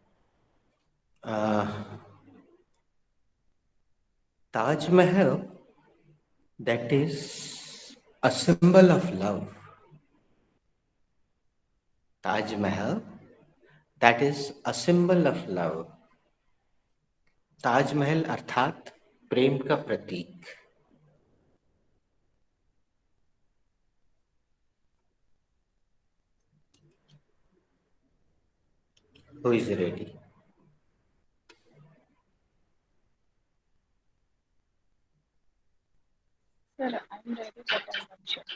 S2: Taj Mahal, that is a symbol of love. Taj Mahal that is a symbol of love. Taj Mahal अर्थात प्रेम का प्रतीक। Who is ready?
S5: Sir, I'm ready, but I'm not sure.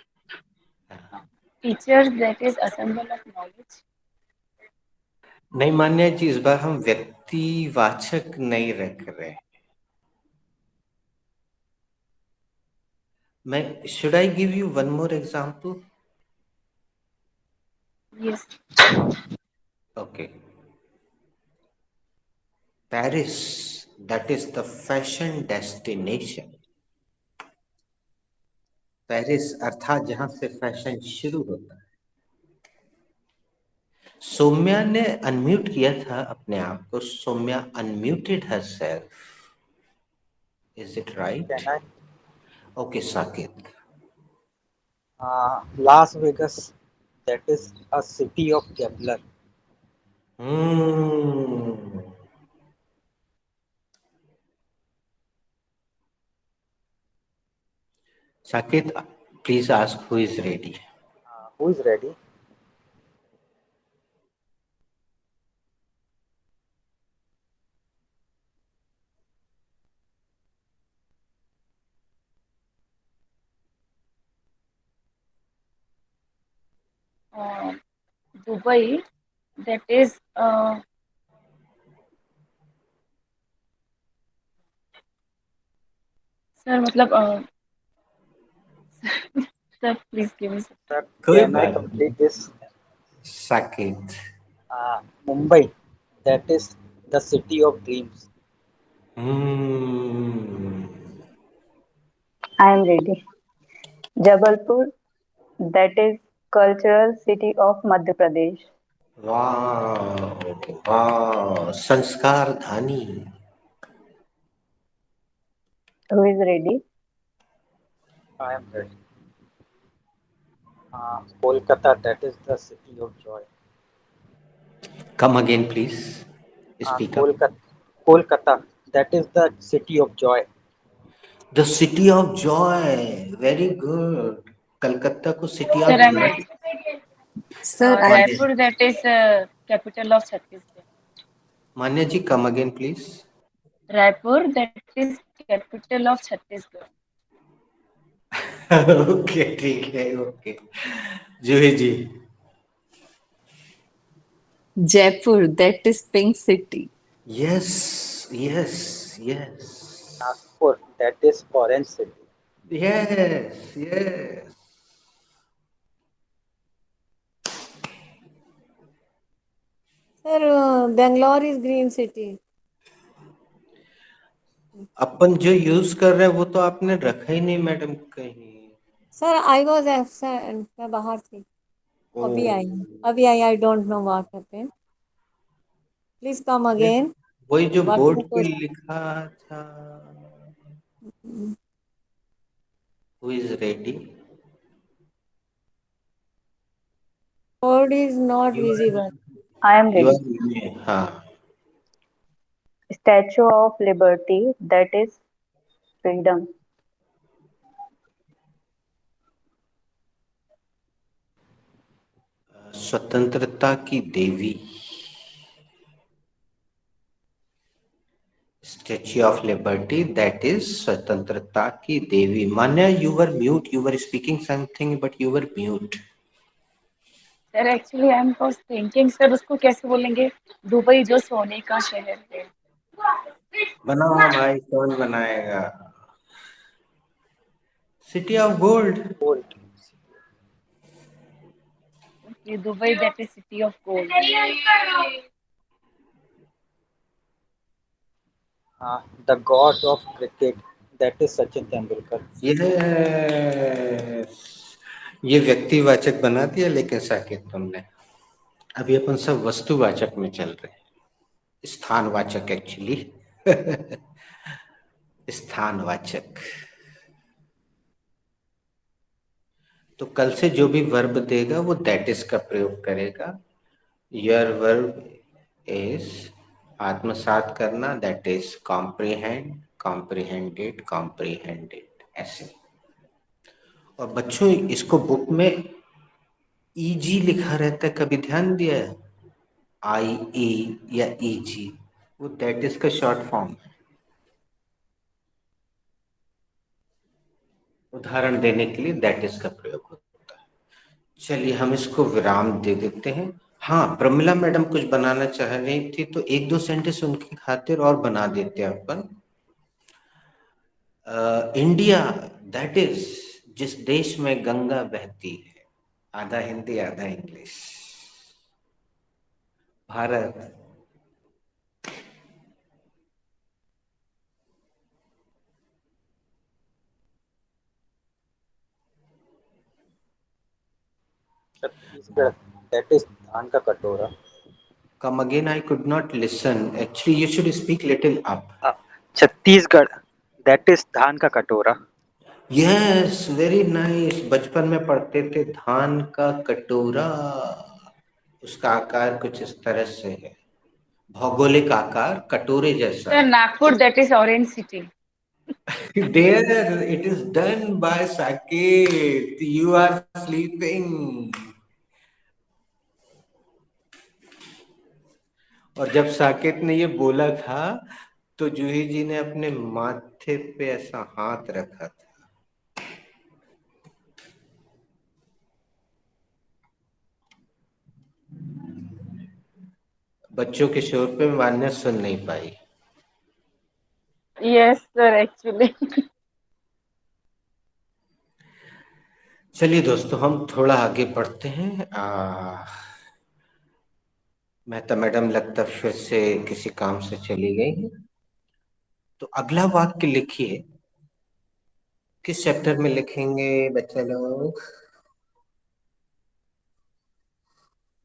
S5: Teachers, that is a symbol of knowledge.
S2: नहीं मान्या जी, इस बार हम व्यक्तिवाचक नहीं रख रहे। मैं should I give you one more example?
S5: Yes.
S2: Okay. Paris, that is the fashion destination. Paris अर्थात जहां से फैशन शुरू होता है। सौम्या ने अनम्यूट किया था अपने आप को। Saumya unmuted herself. Is it right?
S8: Can I?
S2: Okay Saket.
S8: Las Vegas, that is a city of gambler.
S2: Saket, please ask who is ready.
S8: Who is ready?
S5: Dubai, that is sir, मतलब sir, please give me.
S8: Sir,
S2: कोई
S8: can I
S2: बात नहीं
S8: complete this?
S2: Saket.
S8: Mumbai, that is the city of dreams.
S7: I am ready. Jabalpur, that is cultural city of Madhya Pradesh.
S2: वाह वाह, संस्कार धानी।
S7: Who is ready?
S8: I am ready. Kolkata, that is the city of joy.
S2: Come again please, speak up.
S8: Kolkata, that is the city of joy.
S2: The city of joy, very good. Calcutta को city
S5: Sir,
S2: of
S5: I'm
S2: joy.
S5: ready.
S4: Sir, I
S5: Raipur, that is capital of Chhattisgarh.
S2: Manya ji, come again please.
S5: Raipur, that is capital of Chhattisgarh.
S2: Okay ठीक है, okay. Juhi ji.
S4: Jaipur, that is Pink City.
S2: Yes yes yes
S8: Nagpur, that is orange city.
S2: Yes yes.
S6: Sir, Bangalore is green city.
S2: अपन जो use कर रहे हैं वो तो आपने रखा ही नहीं मैडम कहीं।
S6: Sir, I was absent. मैं बाहर थी। अभी आई हूँ। I don't know what happened. Please come again.
S2: वही जो
S6: What is
S2: बोर्ड
S6: the
S2: पे
S6: question?
S2: लिखा था। Who is ready?
S6: Code is not
S2: you
S6: visible.
S7: I am ready.
S2: R. हाँ,
S7: Statue of Liberty, that is freedom.
S2: स्वतंत्रता की देवी। Statue of Liberty, that is स्वतंत्रता की देवी। Manya, you were mute, you were speaking something but you were mute.
S5: Sir, actually, I'm was thinking, sir, उसको कैसे बोलेंगे? दुबई जो सोने का शहर है.
S2: बनाओ भाई, कौन बनाएगा? City of gold.
S8: Gold.
S5: Okay, Dubai, that is city of gold.
S8: The god of cricket, that is Sachin Tendulkar.
S2: ये व्यक्तिवाचक बना दिया, लेकिन साकेत तुमने। अभी अपन सब वस्तुवाचक में चल रहे हैं, स्थानवाचक एक्चुअली। स्थानवाचक। तो कल से जो भी वर्ब देगा वो दैट इज का प्रयोग करेगा। योर वर्ब इज आत्मसात करना, दैट इज कॉम्प्रिहेंड, कॉम्प्रिहेंडेड, कॉम्प्रिहेंडेड, ऐसे। और बच्चों इसको बुक में ईजी लिखा रहता है, कभी ध्यान दिया है? आई ई या ईजी, वो दैट इज का शॉर्ट फॉर्म है। उदाहरण देने के लिए दैट इज का प्रयोग होता है। चलिए हम इसको विराम दे देते हैं। हाँ, प्रमिला मैडम कुछ बनाना चाह रही थी, तो एक दो सेंटेंस उनकी खातिर और बना देते हैं अपन। इंडिया, दैट इज जिस देश में गंगा बहती है। आधा हिंदी आधा English. Bharat,
S8: 'Chhattisgarh' that is धान का कटोरा।
S2: come again, I could not listen. Actually, you should speak little up.
S8: 'Chhattisgarh' that is धान का कटोरा।
S2: Yes, very nice. बचपन में पढ़ते थे धान का कटोरा। उसका आकार कुछ इस तरह से है, भौगोलिक आकार कटोरे जैसा
S5: Sir,
S2: है।
S5: Nagpur, that is Orange City.
S2: There, it is done by Saket. You are sleeping. और जब साकेत ने ये बोला था तो जूही जी ने अपने माथे पे ऐसा हाथ रखा था। बच्चों के शोर पे मान्या सुन नहीं पाई।
S5: Yes, sir, actually.
S2: चलिए दोस्तों, हम थोड़ा आगे बढ़ते हैं। मेहता मैडम लगता फिर से किसी काम से चली गई है। तो अगला वाक्य लिखिए। किस चैप्टर में लिखेंगे बच्चे लोग?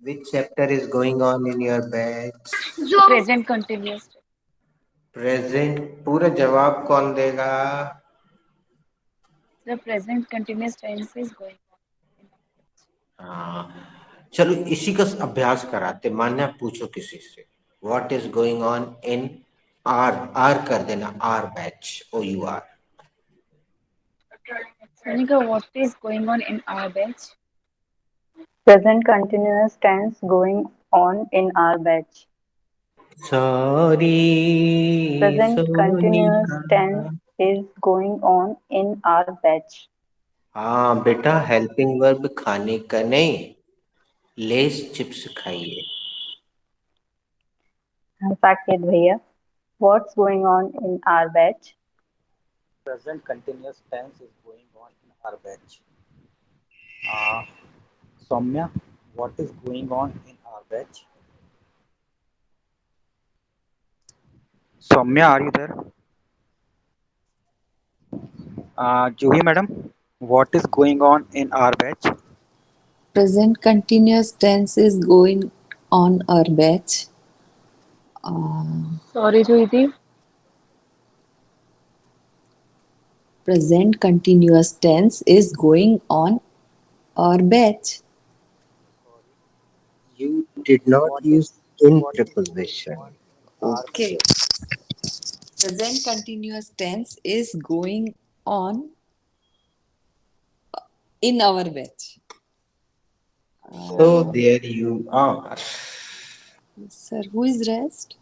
S2: Which chapter is going on in your batch?
S5: Present continuous.
S2: Present पूरा जवाब कौन देगा?
S5: The present continuous tense is going on.
S2: हाँ, चलो इसी का अभ्यास कराते। मान्या पूछो किसी से, what is going on in our, our कर देना, our batch, OUR।
S5: Sonika, what is going on in our batch?
S7: Present continuous tense going on in our batch.
S2: Sorry
S7: Present continuous
S2: Sonika.
S7: tense is going on in our batch.
S2: हाँ बेटा, helping verb खाने का नहीं, Lay's chips खाइए।
S7: Saket bhaiya, what's going on in our batch?
S8: Present continuous tense is going on in our batch. Soumya, what is going on in our batch? Soumya, are you there? Juhi madam, what is going on in our batch?
S4: Present continuous tense is going on our batch.
S5: Sorry, Juhiti.
S4: Present continuous tense is going on our batch.
S2: You did not use in preposition.
S4: Okay. Present continuous tense is going on in our batch.
S2: So there you are.
S4: Sir, who is rest?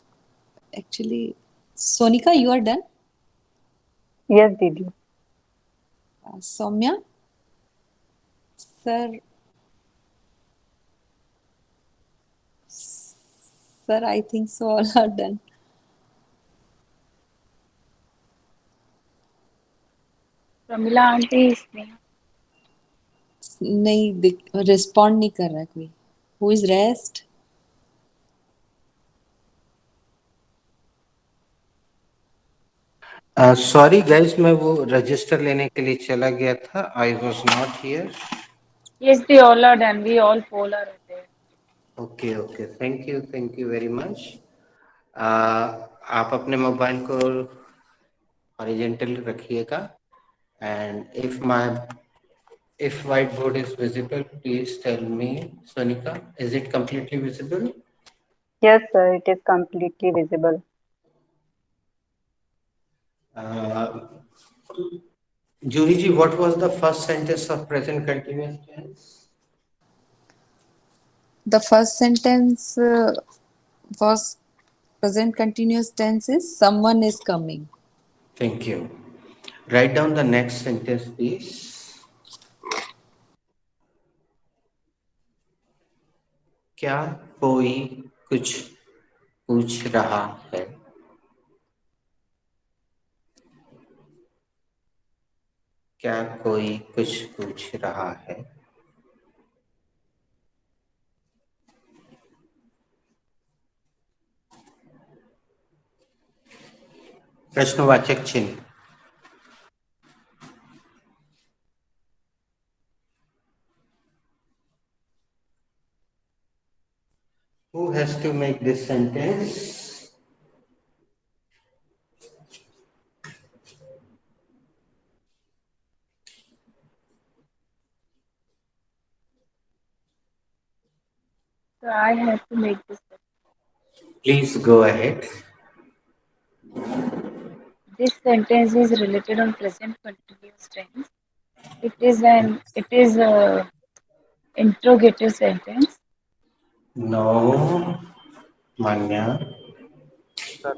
S4: Actually, Sonika, you are done.
S7: Yes, Didi.
S4: Soumya? Sir, I think so all are done.
S5: Pramila auntie is there.
S4: नहीं, respond नहीं कर रहा कोई। Who is rest?
S2: Sorry guys, मैं वो register लेने के लिए चला गया था। I was not here.
S5: Yes, they all are done. We all four are there.
S2: Okay okay, thank you very much. आप अपने मोबाइल को हॉरिजॉन्टल रखिएगा। And if whiteboard is visible, please tell me. Sonika, is it completely visible?
S7: Yes, sir, it is completely visible.
S2: Juhi ji, what was the first sentence of present continuous tense?
S4: The first sentence was present continuous tense is someone is coming.
S2: Thank you. Write down the next sentence, please. क्या कोई कुछ पूछ रहा है? क्या कोई कुछ पूछ रहा है? प्रश्नवाचक चिन्ह. Who has to make this sentence?
S5: So I have to make this.
S2: Please go ahead.
S5: This sentence is related on present continuous tense. It is a interrogative sentence.
S2: No, Manya.
S8: Sir,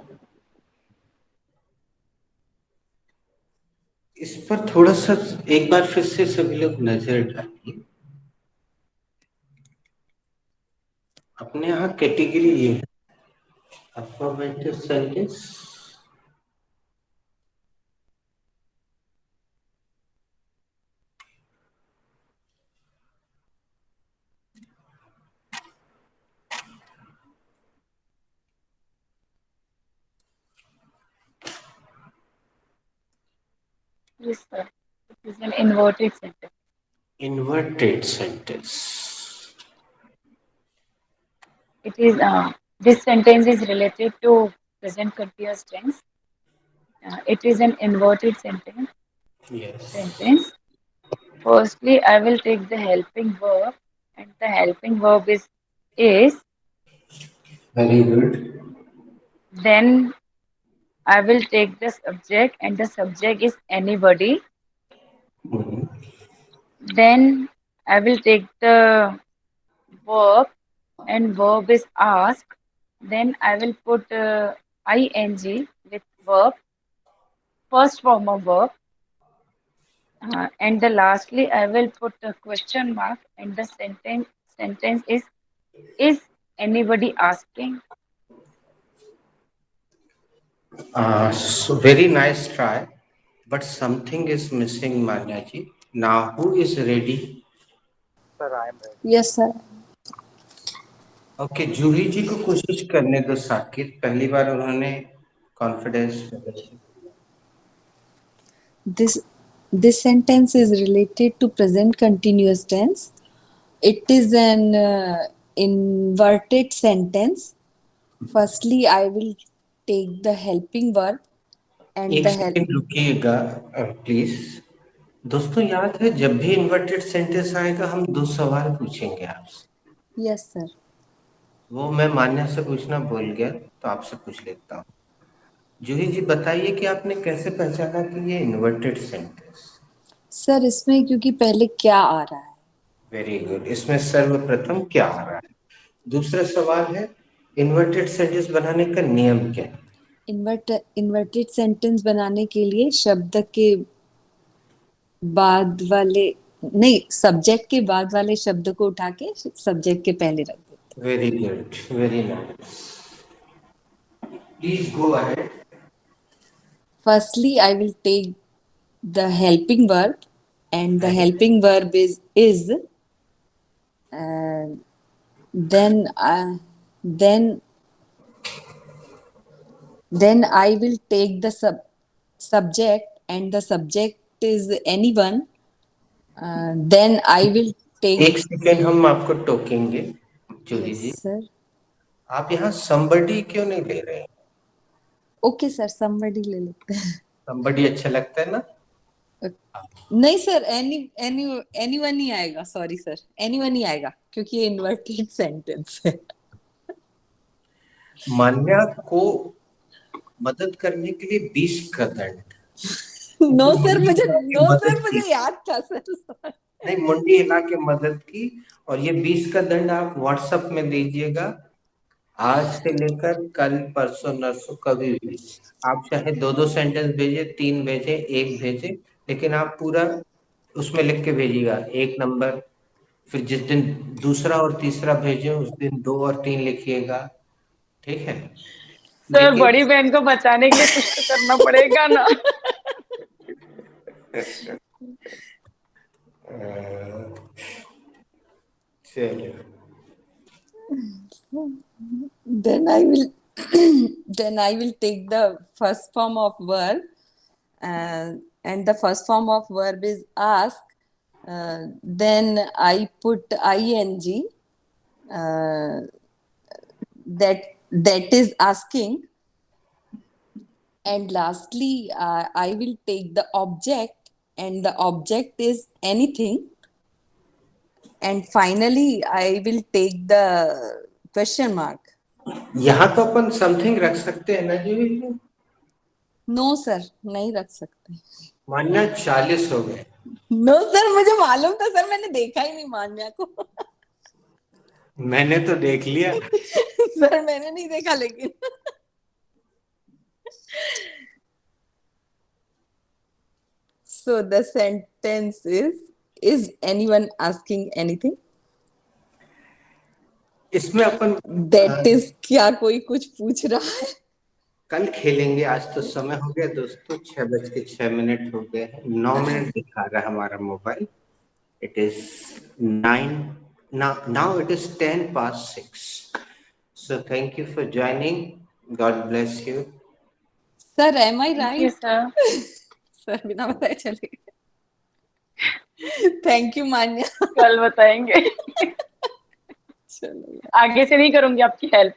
S2: इस पर थोड़ा सा एक बार फिर से सभी लोग नजर डालिए. अपने यहाँ कैटेगरी ये है, affirmative sentence,
S5: Yes, sir. It is an inverted sentence.
S2: inverted sentence.
S5: It is this sentence is related to present continuous tense. It is an inverted sentence.
S2: Yes.
S5: Firstly, I will take the helping verb, and the helping verb is.
S2: Very good.
S5: Then I will take the subject, and the subject is anybody.
S2: Mhm.
S5: Then I will take the verb, and verb is ask. Then I will put ing with verb, first form of verb. And the lastly, I will put a question mark, and the sentence is anybody asking?
S2: So very nice try, but something is missing, Manya ji. Now, who is ready?
S8: sir, I am ready.
S4: Yes, sir.
S2: Okay, जूही जी को कोशिश करने दो. साकिब पहली बार उन्होंने confidence.
S4: This sentence is related to present continuous tense. It is an inverted sentence. Firstly, I will take the helping verb and
S2: एक
S4: the
S2: second रुकिएगा please. दोस्तों याद है जब भी इन्वर्टेड सेंटेंस आएगा हम दो सवाल पूछेंगे आपसे.
S4: Yes, sir.
S2: वो मैं मान्या से पूछना भूल गया तो आपसे पूछ लेता हूँ. जूही जी बताइए कि आपने कैसे पहचाना कि ये इन्वर्टेड सेंटेंस.
S4: सर इसमें क्योंकि पहले क्या आ रहा है.
S2: Very good. इसमें सर्वप्रथम क्या आ रहा है. दूसरा सवाल है इन्वर्टेड सेंटेंस बनाने का नियम क्या है.
S4: इन्वर्टेड सेंटेंस बनाने के लिए शब्द के बाद वाले नहीं सब्जेक्ट के बाद वाले शब्द को उठा के सब्जेक्ट के पहले रख देते.
S2: Very good, very nice. Please go ahead.
S4: Firstly, I will take the helping verb, and the helping verb is. Then I will take the subject, and the subject is anyone. Then I will take.
S2: एक second हम आपको टोकेंगे. जूही जी,
S4: sir
S2: आप यहाँ somebody क्यों नहीं ले रहे हैं.
S4: ओके सर somebody ले लेते हैं.
S2: somebody अच्छा लगता है ना.
S4: नहीं सर एनीवन ही आएगा. सॉरी सर एनीवन ही आएगा क्योंकि ये इन्वर्टेड सेंटेंस है.
S2: मान्या को मदद करने के लिए 20 का दंड।
S4: नो सर,
S2: मुंडी
S4: मुझे
S2: हिला के
S4: नो
S2: मदद
S4: सर,
S2: की।
S4: मुझे याद था सर।
S2: नहीं, मुंडी हिला के मदद की, और ये 20 का दंड आप व्हाट्सएप में दीजिएगा। आज से लेकर कल, परसों, नरसों, कभी भी आप चाहे 2-2 सेंटेंस भेजे, 3 भेजे, 1 भेजे, लेकिन आप पूरा उसमें लिख के भेजिएगा 1 नंबर। फिर जिस दिन दूसरा और तीसरा भेजे उस दिन 2 और 3 लिखिएगा, ठीक है?
S5: सर
S2: लेकिन
S5: बड़ी बहन को बचाने के लिए कुछ तो करना पड़ेगा ना।
S2: चलिए,
S4: Then I will then I will take the first form of verb, and the first form of verb is ask. Then I put ing, that is asking, and lastly I will take the object, and the object is anything, and finally I will take the question mark.
S2: यहाँ तो अपन something रख सकते हैं ना जी?
S4: No sir, नहीं रख सकते।
S2: मान्या 40 हो गए।
S4: नो सर, मुझे मालूम था सर, मैंने देखा ही नहीं मान्या को।
S2: मैंने तो देख लिया।
S4: सर मैंने नहीं देखा लेकिन। So the sentence is anyone asking anything?
S2: इसमें अपन
S4: That is, क्या कोई कुछ पूछ रहा है?
S2: कल खेलेंगे, आज तो समय हो गया दोस्तों, 6:06 हो गए हैं। 9 मिनट दिखा रहा है हमारा mobile. It is 9 now it is 6:10. So thank you for joining. God bless you.
S4: Sir, am I
S5: Thank you,
S4: right?
S5: sir.
S4: Sir बिना बताए चले गए। थैंक यू मान्या।
S5: कल बताएंगे।
S4: चलो
S5: आगे से नहीं करूंगी आपकी हेल्प।